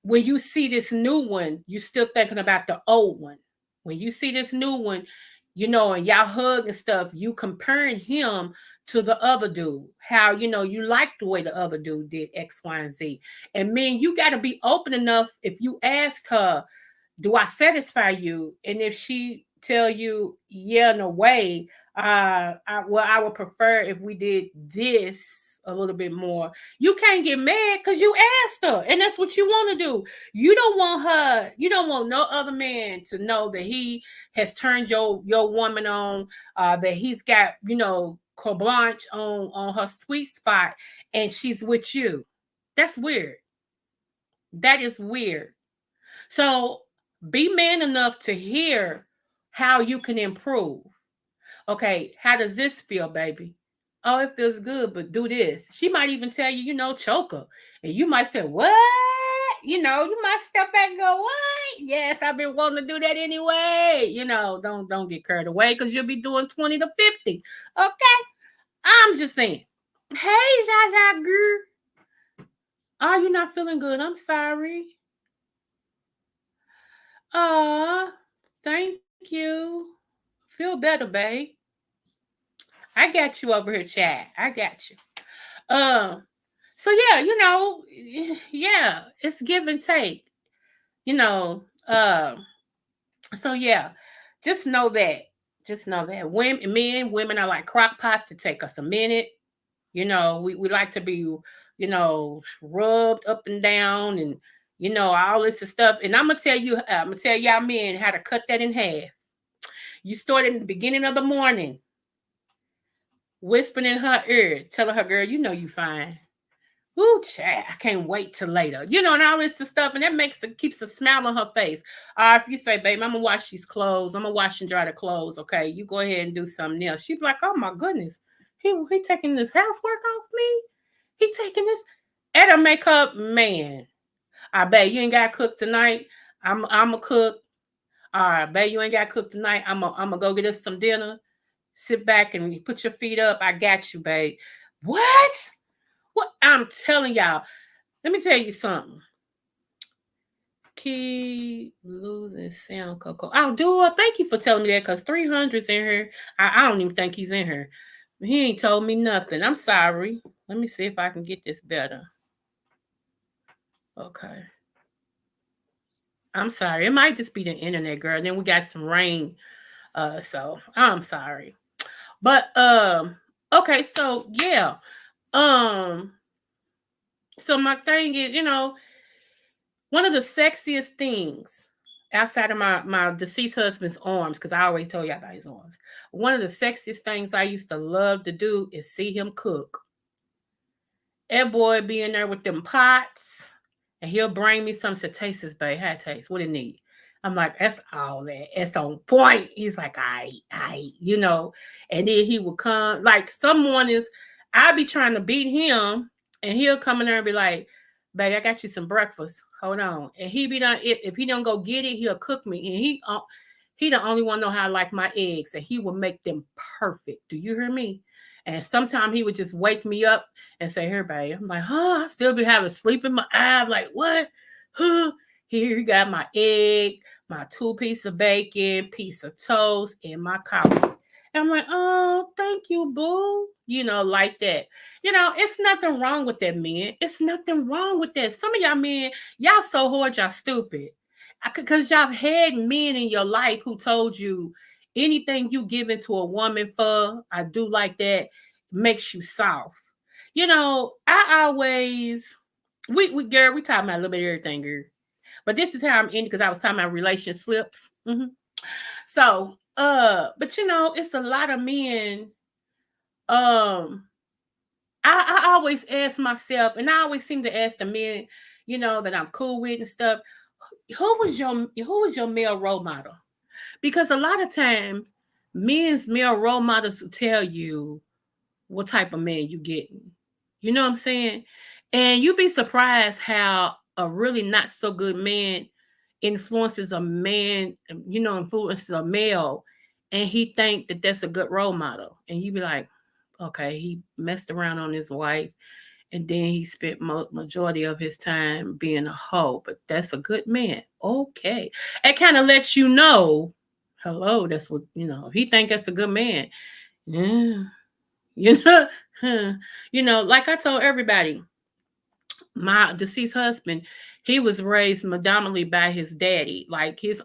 when you see this new one, you're still thinking about the old one. When you see this new one, and y'all hug and stuff, you comparing him to the other dude. How, you like the way the other dude did X, Y, and Z. And man, you got to be open enough if you asked her, do I you? And if she tell you, yeah, in a way, I would prefer if we did this a little bit more. You can't get mad because you asked her, and that's what you want to do. You don't want no other man to know that he has turned your woman on, that he's got, carte blanche on her sweet spot, and she's with you. That's weird. That is weird. So be man enough to hear how you can improve. Okay, how does this feel, baby? Oh, it feels good, but do this. She might even tell you, choke her. And you might say, what? You might step back and go, what? Yes, I've been wanting to do that anyway. Don't get carried away because you'll be doing 20 to 50. Okay? I'm just saying. Hey, Jaja girl. Oh, you're not feeling good. I'm sorry. Thank you. Feel better, babe. I got you over here, Chad. I got you. So yeah, yeah, it's give and take. You know, uh, so yeah, just know that. Just know that women are like crock pots. It take us a minute. We like to be, rubbed up and down and all this stuff. And I'm gonna tell y'all men how to cut that in half. You start in the beginning of the morning, whispering in her ear, telling her, girl, you fine. Ooh, chat, I can't wait till later. And all this stuff. And that keeps a smile on her face. If you say, babe, I'm gonna wash these clothes, I'm gonna wash and dry the clothes. Okay, you go ahead and do something else. She'd be like, oh my goodness, he taking this housework off me. He taking this. It'll make her, man. I bet you ain't got to cook tonight. I'm a cook. All right, babe, you ain't got to cook tonight. I'm gonna go get us some dinner. Sit back and put your feet up. I got you, babe. What? What? I'm telling y'all. Let me tell you something. Key losing sound, Coco. Oh, Dua, thank you for telling me that because 300's in here. I don't even think he's in here. He ain't told me nothing. I'm sorry. Let me see if I can get this better. Okay. I'm sorry. It might just be the internet, girl. Then we got some rain. So I'm sorry. But okay, so yeah. Um, so my thing is, one of the sexiest things outside of my deceased husband's arms, because I always told you about his arms. One of the sexiest things I used to love to do is see him cook. That boy be in there with them pots, and he'll bring me some to taste this, babe. How it taste? What it need? I'm like, that's all that. It's on point. He's like, and then he will come. Like some mornings, I be trying to beat him, and he'll come in there and be like, babe, I got you some breakfast. Hold on. And he be done. If he don't go get it, he'll cook me. And he the only one know how I like my eggs, and he will make them perfect. Do you hear me? And sometimes he would just wake me up and say, here, babe. I'm like, I still be having sleep in my eye. I'm like, what? Huh? Here you got my egg, my 2 pieces of bacon, piece of toast, and my coffee. And I'm like, oh, thank you, boo. Like that. It's nothing wrong with that, man. It's nothing wrong with that. Some of y'all men, y'all so hard, y'all stupid. Because y'all had men in your life who told you anything you give into a woman for, I do like that, makes you soft. I always, girl, we talking about a little bit of everything, girl. But this is how I'm ending because I was talking about relationships. So, but it's a lot of men. I always ask myself, and I always seem to ask the men, that I'm cool with and stuff. Who was your male role model? Because a lot of times, men's male role models will tell you what type of man you getting. You know what I'm saying? And you'd be surprised how a really not so good man influences a man, influences a male, and he think that that's a good role model. And you be like, okay, he messed around on his wife, and then he spent majority of his time being a hoe, but that's a good man. Okay. It kind of lets you know, hello, that's what, he think that's a good man. Yeah. You know, like I told everybody, my deceased husband, he was raised predominantly by his daddy. Like his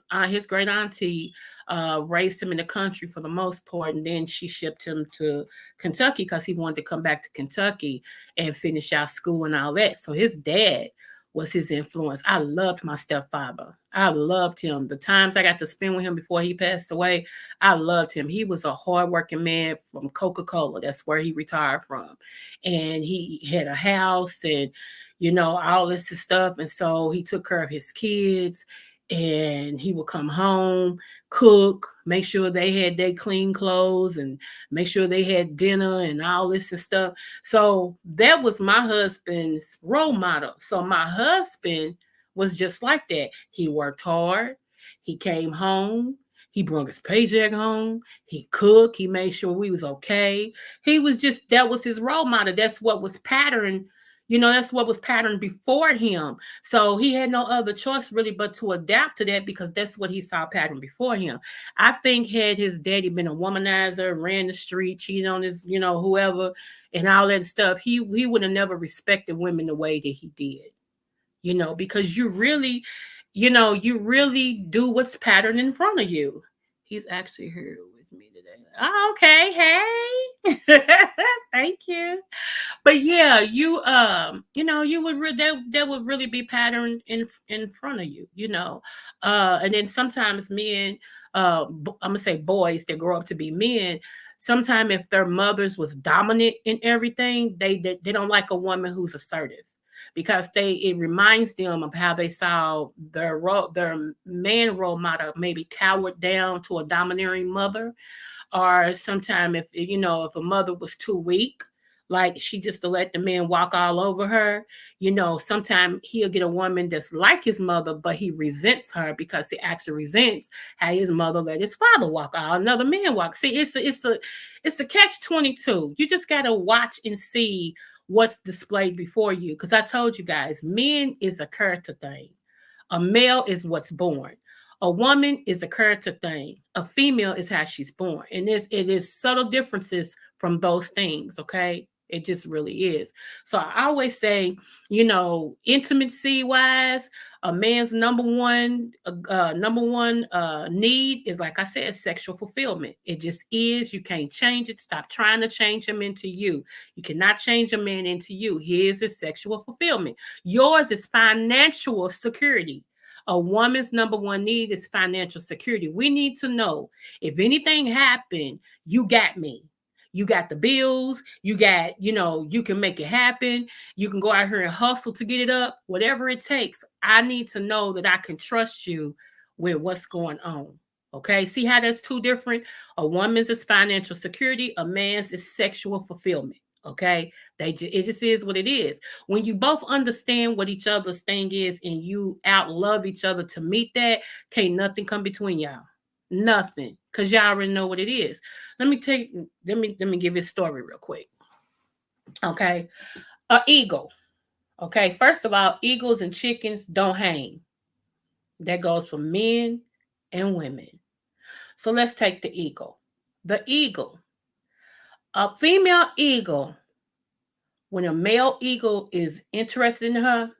great auntie raised him in the country for the most part, and then she shipped him to Kentucky because he wanted to come back to Kentucky and finish out school and all that. So his dad was his influence. I loved my stepfather. I loved him. The times I got to spend with him before he passed away, I loved him. He was a hardworking man from Coca-Cola. That's where he retired from. And he had a house and all this stuff. And so he took care of his kids, and he would come home, cook, make sure they had their clean clothes, and make sure they had dinner and all this and stuff. So that was my husband's role model. So my husband was just like that. He worked hard. He came home. He brought his paycheck home. He cooked. He made sure we was okay. That was his role model. That's what was patterned. That's what was patterned before him. So he had no other choice really but to adapt to that because that's what he saw pattern before him. I think had his daddy been a womanizer, ran the street, cheated on his, whoever, and all that stuff, he would have never respected women the way that he did. Because you really do what's patterned in front of you. He's actually here with me today. Oh, okay. Hey. Thank you. But yeah, you would that would really be patterned in front of you, and then sometimes men, I'm gonna say boys that grow up to be men, sometimes if their mothers was dominant in everything, they don't like a woman who's assertive because it reminds them of how they saw their man role model maybe cowered down to a domineering mother, or sometimes if a mother was too weak, like she just to let the man walk all over her, sometimes he'll get a woman that's like his mother, but he resents her because he actually resents how his mother let his father walk all another man walk. See, it's a catch-22. You just gotta watch and see what's displayed before you. Because I told you guys, men is a character thing. A male is what's born. A woman is a character thing. A female is how she's born. And it is subtle differences from those things, okay? It just really is. So I always say, intimacy wise, a man's number one need is, like I said, sexual fulfillment. It just is. You can't change it. Stop trying to change him into you. You cannot change a man into you. His is sexual fulfillment. Yours is financial security. A woman's number one need is financial security. We need to know if anything happened, you got me. You got the bills, you got, you can make it happen. You can go out here and hustle to get it up, whatever it takes. I need to know that I can trust you with what's going on. Okay, see how that's two different? A woman's is financial security, a man's is sexual fulfillment. Okay, it just is what it is. When you both understand what each other's thing is and you outlove each other to meet that, can't nothing come between y'all. Nothing, because y'all already know what it is. Let me give you a story real quick. Okay, an eagle. Okay, first of all, eagles and chickens don't hang. That goes for men and women. So let's take the eagle. The eagle, a female eagle, when a male eagle is interested in her,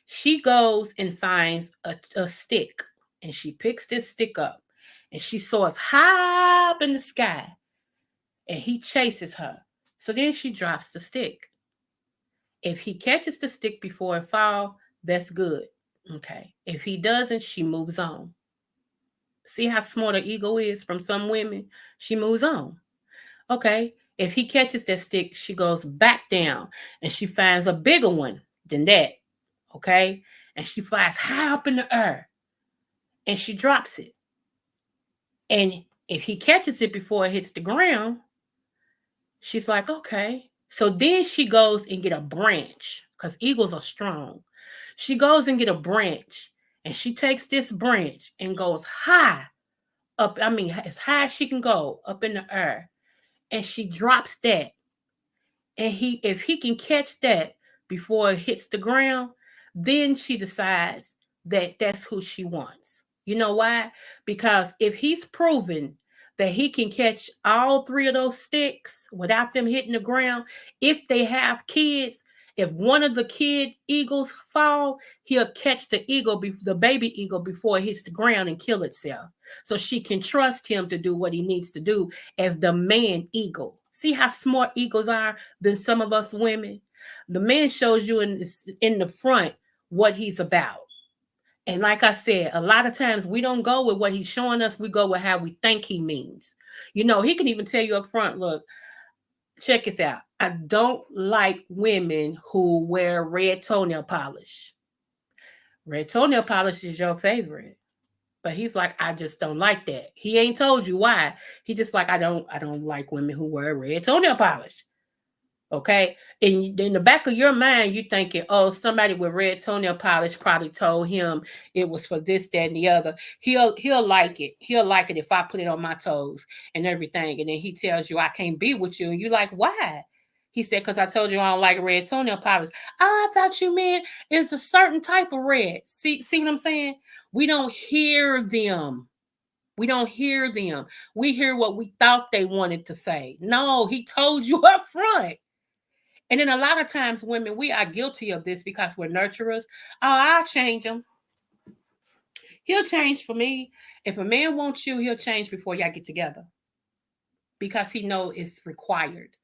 she goes and finds a stick, and she picks this stick up, and she soars high up in the sky, and he chases her. So then she drops the stick. If he catches the stick before it falls, that's good. Okay. If he doesn't, she moves on. See how smart an eagle is from some women? She moves on. Okay. If he catches that stick, she goes back down and she finds a bigger one than that. Okay. And she flies high up in the air and she drops it. And if he catches it before it hits the ground, she's like, okay. So then she goes and get a branch because eagles are strong. She goes and get a branch and she takes this branch and goes high up. I mean, as high as she can go up in the air. And she drops that. And if he can catch that before it hits the ground, then she decides that that's who she wants. You know why? Because if he's proven that he can catch all three of those sticks without them hitting the ground, if they have kids, if one of the kid eagles fall, he'll catch the baby eagle before it hits the ground and kill itself. So she can trust him to do what he needs to do as the man eagle. See how smart eagles are than some of us women? The man shows you in the front what he's about. And like I said, a lot of times we don't go with what he's showing us. We go with how we think he means. He can even tell you up front, look, check this out. I don't like women who wear red toenail polish. Red toenail polish is your favorite. But he's like, I just don't like that. He ain't told you why. He just like, I don't like women who wear red toenail polish. Okay. And in the back of your mind, you thinking, oh, somebody with red toenail polish probably told him it was for this, that, and the other. He'll like it. He'll like it if I put it on my toes and everything. And then he tells you I can't be with you. And you're like, why? He said, because I told you I don't like red toenail polish. Oh, I thought you meant it's a certain type of red. See what I'm saying? We don't hear them. We don't hear them. We hear what we thought they wanted to say. No, he told you up front. And then a lot of times, women, we are guilty of this because we're nurturers. Oh, I'll change him. He'll change for me. If a man wants you, he'll change before y'all get together. Because he knows it's required.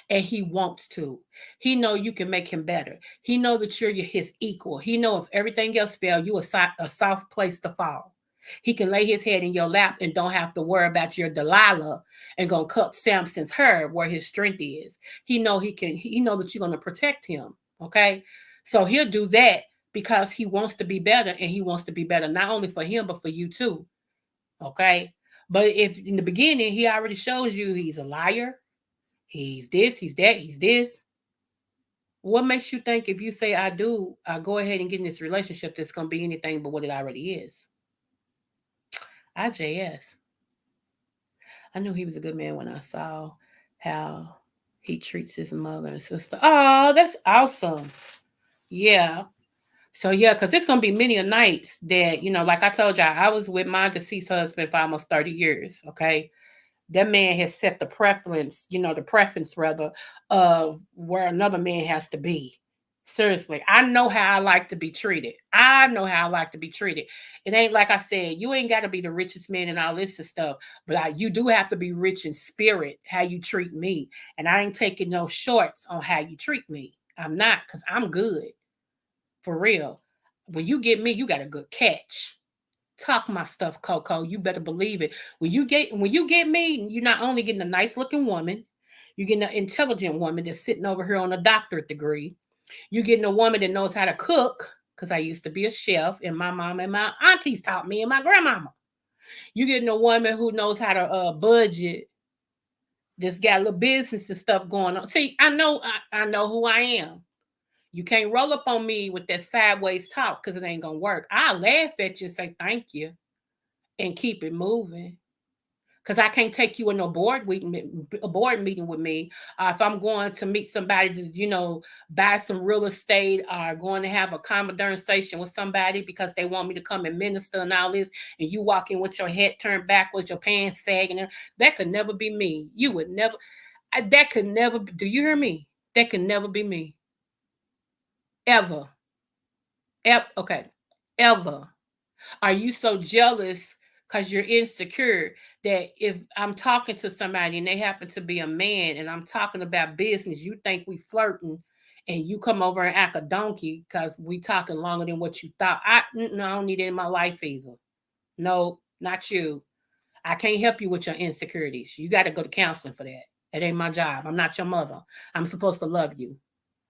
And he wants to. He know you can make him better. He know that you're his equal. He know if everything else fails, you a soft place to fall. He can lay his head in your lap and don't have to worry about your Delilah and gonna cut Samson's hair where his strength is. He know that you're gonna protect him. Okay. So he'll do that because he wants to be better, and he wants to be better not only for him, but for you too. Okay. But if in the beginning he already shows you he's a liar, he's this, he's that, he's this. What makes you think if you say I do, I go ahead and get in this relationship that's gonna be anything but what it already is? IJS. I knew he was a good man when I saw how he treats his mother and sister. Oh, that's awesome. Yeah. So yeah, because there's gonna be many a nights that, like I told y'all, I was with my deceased husband for almost 30 years. Okay. That man has set the preference rather of where another man has to be. Seriously, I know how I like to be treated. I know how I like to be treated. It ain't like I said, you ain't got to be the richest man and all this and stuff, but you do have to be rich in spirit, how you treat me. And I ain't taking no shorts on how you treat me. I'm not, because I'm good. For real. When you get me, you got a good catch. Talk my stuff, Coco. You better believe it. When you get me, you're not only getting a nice looking woman, you're getting an intelligent woman that's sitting over here on a doctorate degree. You're getting a woman that knows how to cook, because I used to be a chef, and my mom and my aunties taught me, and my grandmama. You're getting a woman who knows how to budget, that's got a little business and stuff going on. See, I know who I am. You can't roll up on me with that sideways talk, because it ain't gonna work. I'll laugh at you and say thank you and keep it moving. Because I can't take you in a board meeting with me. If I'm going to meet somebody to, buy some real estate, or going to have a conversation with somebody because they want me to come and minister and all this, and you walk in with your head turned backwards, your pants sagging, that could never be me. You would never, that could never, do you hear me? That could never be me. Ever. Okay. Ever. Are you so jealous because you're insecure that if I'm talking to somebody and they happen to be a man and I'm talking about business, you think we flirting, and you come over and act a donkey because we talking longer than what you thought? No, I don't need it in my life either. No, not you. I can't help you with your insecurities. You got to go to counseling for that. It ain't my job. I'm not your mother. I'm supposed to love you.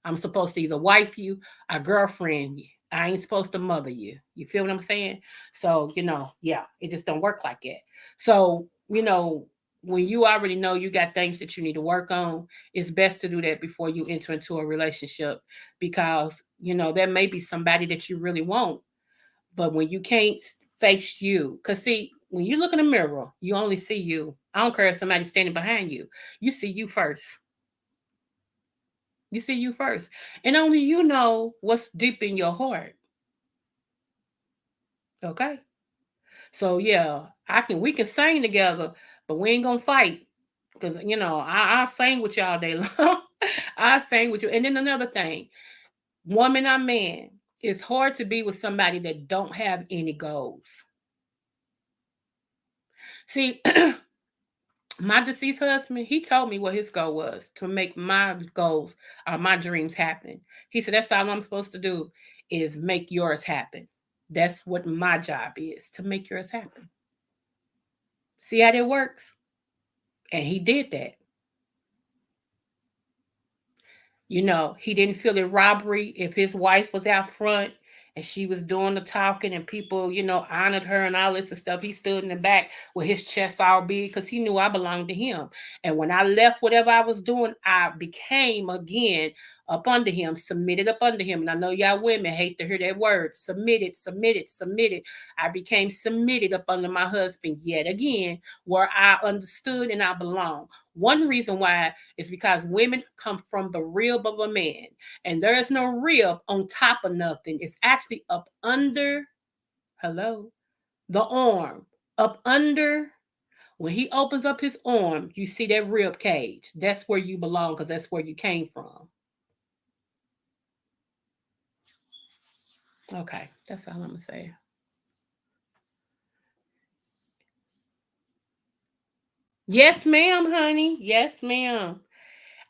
I'm supposed to either wife you or girlfriend you. I ain't supposed to mother you. You feel what I'm saying? So, yeah, it just don't work like that. So, when you already know you got things that you need to work on, it's best to do that before you enter into a relationship, because, there may be somebody that you really want. But when you can't face you, because see, when you look in the mirror, you only see you. I don't care if somebody's standing behind you. You see you first. You see you first. And only you know what's deep in your heart. Okay? So yeah, we can sing together, but we ain't gonna fight. Because I sing with y'all day long. I sing with you. And then another thing, woman or man, it's hard to be with somebody that don't have any goals. See, my deceased husband, he told me what his goal was, to make my goals or my dreams happen. He said, that's all I'm supposed to do, is make yours happen. That's what my job is, to make yours happen. See how that works? And he did that. He didn't feel it robbery if his wife was out front and she was doing the talking and people, honored her and all this and stuff. He stood in the back with his chest all big because he knew I belonged to him. And when I left whatever I was doing, I became again up under him, submitted up under him. And I know y'all women hate to hear that word, submitted, submitted, submitted. I became submitted up under my husband yet again, where I understood and I belong. One reason why is because women come from the rib of a man, and there is no rib on top of nothing. It's actually up under, hello, the arm, up under. When he opens up his arm, you see that rib cage. That's where you belong, because that's where you came from. Okay, that's all I'm gonna say. Yes, ma'am, honey. Yes, ma'am.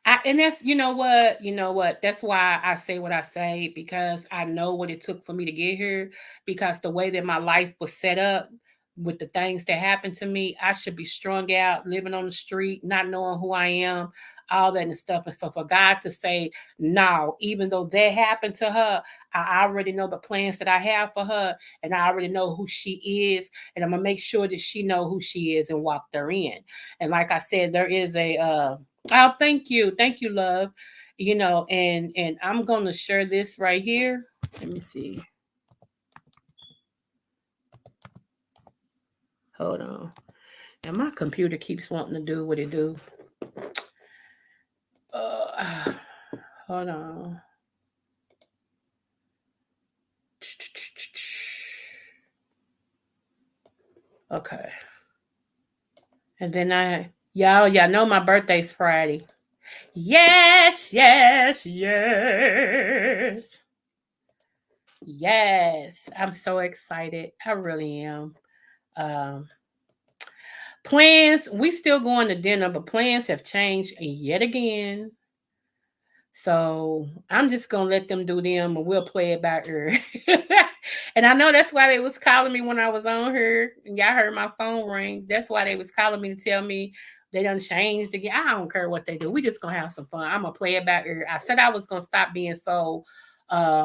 And that's, you know what, that's why I say what I say, because I know what it took for me to get here, because the way that my life was set up with the things that happened to me, I should be strung out, living on the street, not knowing who I am, all that and stuff. And so for God to say, no, even though that happened to her, I already know the plans that I have for her, and I already know who she is, and I'm gonna make sure that she know who she is and walk therein. And like I said, there is a oh, thank you, love. And I'm gonna share this right here. Let me see. Hold on. And my computer keeps wanting to do what it do. Uh, hold on. Okay. And then y'all know my birthday's Friday. Yes, yes, yes. Yes. I'm so excited. I really am. Um, Plans, we still going to dinner, but plans have changed yet again. So I'm just gonna let them do them, and we'll play it by ear. And I know that's why they was calling me when I was on here, and y'all heard my phone ring. That's why they was calling me to tell me they done changed again. I don't care what they do. We just gonna have some fun. I'm gonna play it by ear. I said I was gonna stop being so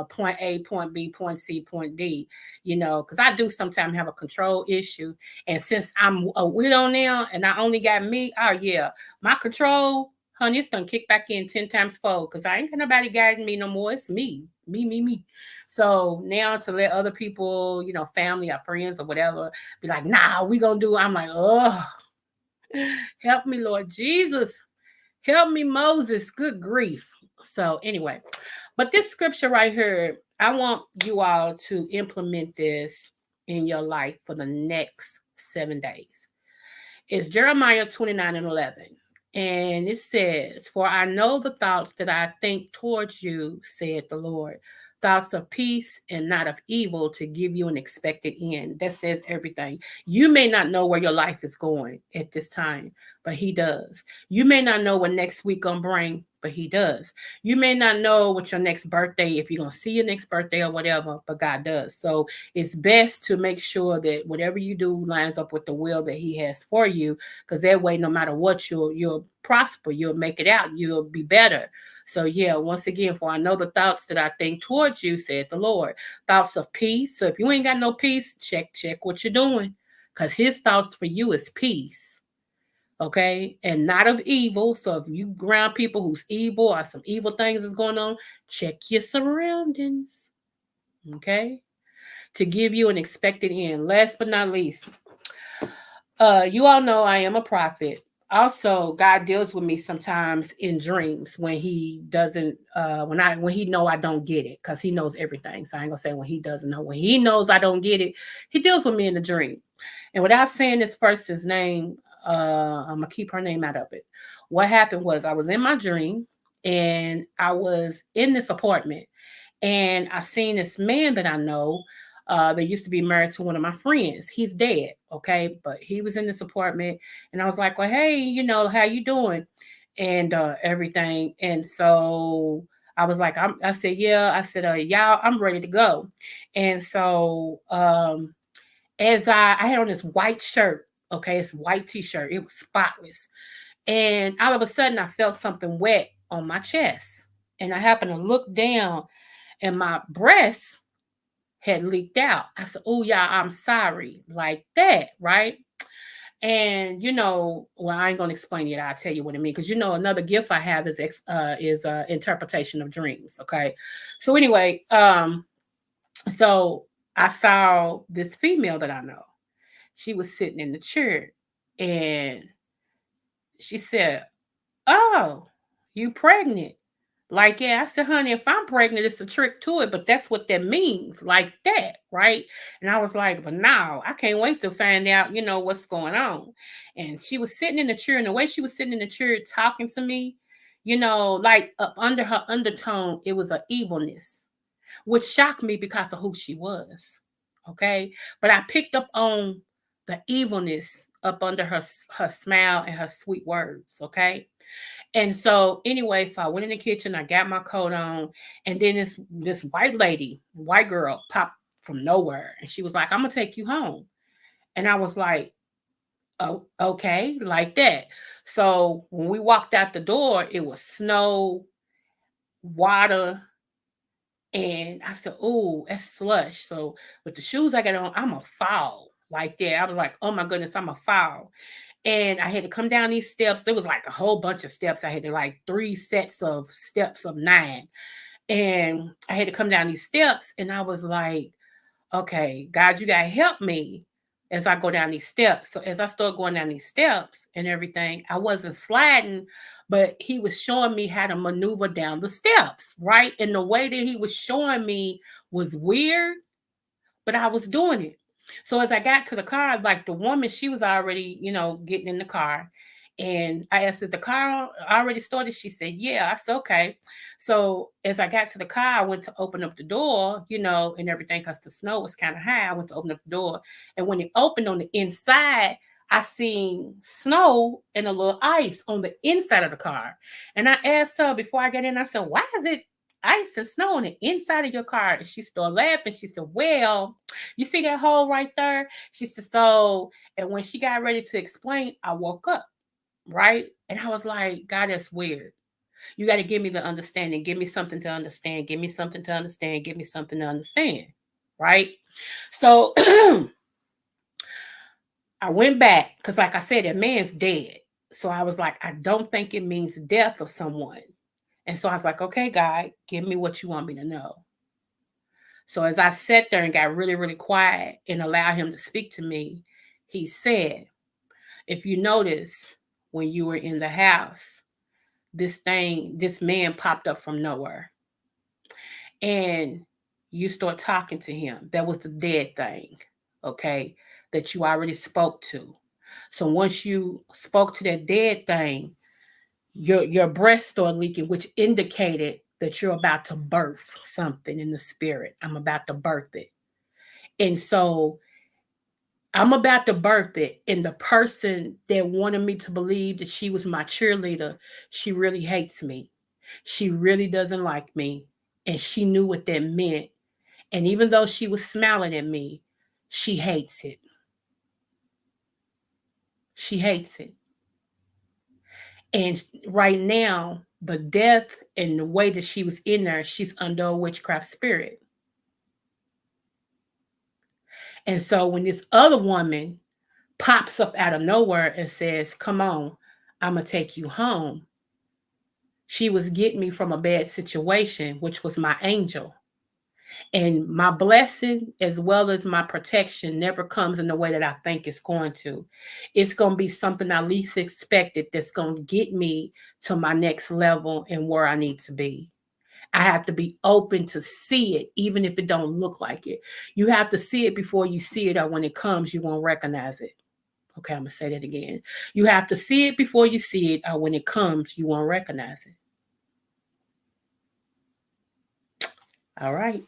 point A, point B, point C, point D, because I do sometimes have a control issue. And since I'm a widow now and I only got me, oh yeah, my control, honey, it's gonna kick back in 10 times fold because I ain't got nobody guiding me no more. It's me, me, me, me. So now to let other people, family or friends or whatever, be like, nah, we gonna do it. I'm like, oh, help me, Lord Jesus. Help me, Moses. Good grief. So anyway, but this scripture right here, I want you all to implement this in your life for the next 7 days. It's Jeremiah 29:11. And it says, "For I know the thoughts that I think towards you, said the Lord, thoughts of peace and not of evil, to give you an expected end." That says everything. You may not know where your life is going at this time, but He does. You may not know what next week gonna bring, but He does. You may not know what your next birthday, if you're gonna see your next birthday or whatever, but God does. So it's best to make sure that whatever you do lines up with the will that He has for you, because that way, no matter what, you'll prosper, you'll make it out, you'll be better. So yeah, once again, for I know the thoughts that I think towards you, said the Lord, thoughts of peace. So if you ain't got no peace, check what you're doing, because His thoughts for you is peace. Okay, and not of evil. So if you around people who's evil or some evil things is going on, check your surroundings. Okay, to give you an expected end. Last but not least, you all know I am a prophet. Also, God deals with me sometimes in dreams when He doesn't, when He know I don't get it, because He knows everything. So I ain't gonna say when He doesn't know. When He knows I don't get it, He deals with me in the dream. And without saying this person's name, I'm gonna keep her name out of it. What happened was I was in my dream and I was in this apartment and I seen this man that I know that used to be married to one of my friends. He's dead, okay, but he was in this apartment, and I was like, "Well, hey, how you doing?" And everything. And so I was like, I said, "Yeah," I said, "Y'all, I'm ready to go." And so as I had on this white shirt, okay, it's white t-shirt, it was spotless, and all of a sudden I felt something wet on my chest, and I happened to look down and my breast had leaked out. I said, "Oh, yeah, I'm sorry," like that, right? And well, I ain't gonna explain it. I'll tell you what it means, because another gift I have is interpretation of dreams. Okay, so anyway, so I saw this female that I know. She was sitting in the chair, and she said, "Oh, you pregnant?" Like, yeah, I said, "Honey, if I'm pregnant, it's a trick to it, but that's what that means, like that, right?" And I was like, "But now I can't wait to find out, what's going on." And she was sitting in the chair, and the way she was sitting in the chair talking to me, like up under her undertone, it was an evilness, which shocked me because of who she was. Okay. But I picked up on the evilness up under her smile and her sweet words. Okay. And so anyway, so I went in the kitchen, I got my coat on, and then this white girl popped from nowhere, and she was like, "I'm gonna take you home." And I was like, "Oh, okay," like that. So when we walked out the door, it was snow, water, and I said, "Oh, that's slush." So with the shoes I got on, I'm a fall like that. I was like, "Oh my goodness, I'm a fall." And I had to come down these steps. There was like a whole bunch of steps. I had to like 3 sets of steps of 9. And I had to come down these steps. And I was like, "Okay, God, you got to help me as I go down these steps." So as I started going down these steps and everything, I wasn't sliding, but He was showing me how to maneuver down the steps, right? And the way that He was showing me was weird, but I was doing it. So as I got to the car, like the woman, she was already, getting in the car. And I asked, "Is the car already started?" She said, "Yeah." I said, "Okay." So as I got to the car, I went to open up the door, and everything, because the snow was kind of high. I went to open up the door. And when it opened on the inside, I seen snow and a little ice on the inside of the car. And I asked her before I got in, I said, "Why is it ice and snow on the inside of your car?" And she started laughing. She said, "Well, you see that hole right there?" She said, "So," and when she got ready to explain, I woke up, right? And I was like, "God, that's weird. You got to give me the understanding. Give me something to understand. Give me something to understand. Give me something to understand." Right? So I went back because, like I said, that man's dead. So I was like, I don't think it means death of someone. And so I was like, "Okay, God, give me what you want me to know." So as I sat there and got really, really quiet and allowed him to speak to me, he said, "If you notice, when you were in the house, this man popped up from nowhere. And you start talking to him. That was the dead thing, okay, that you already spoke to. So once you spoke to that dead thing, your breast started leaking, which indicated that you're about to birth something in the spirit. I'm about to birth it. And so I'm about to birth it. And the person that wanted me to believe that she was my cheerleader, she really hates me. She really doesn't like me. And she knew what that meant. And even though she was smiling at me, she hates it. She hates it. And right now, the death and the way that she was in there, she's under a witchcraft spirit. And so when this other woman pops up out of nowhere and says, "Come on, I'm going to take you home," she was getting me from a bad situation, which was my angel. And my blessing as well as my protection never comes in the way that I think it's going to. It's going to be something I least expected that's going to get me to my next level and where I need to be. I have to be open to see it, even if it don't look like it. You have to see it before you see it, or when it comes, you won't recognize it. Okay, I'm going to say that again. You have to see it before you see it, or when it comes, you won't recognize it. All right.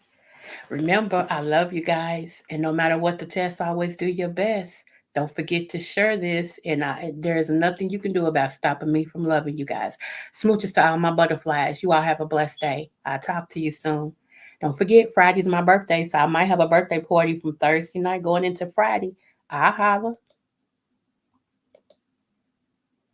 Remember, I love you guys. And no matter what the test, always do your best. Don't forget to share this. And there is nothing you can do about stopping me from loving you guys. Smooches to all my butterflies. You all have a blessed day. I'll talk to you soon. Don't forget, Friday's my birthday, so I might have a birthday party from Thursday night going into Friday. I'll holler.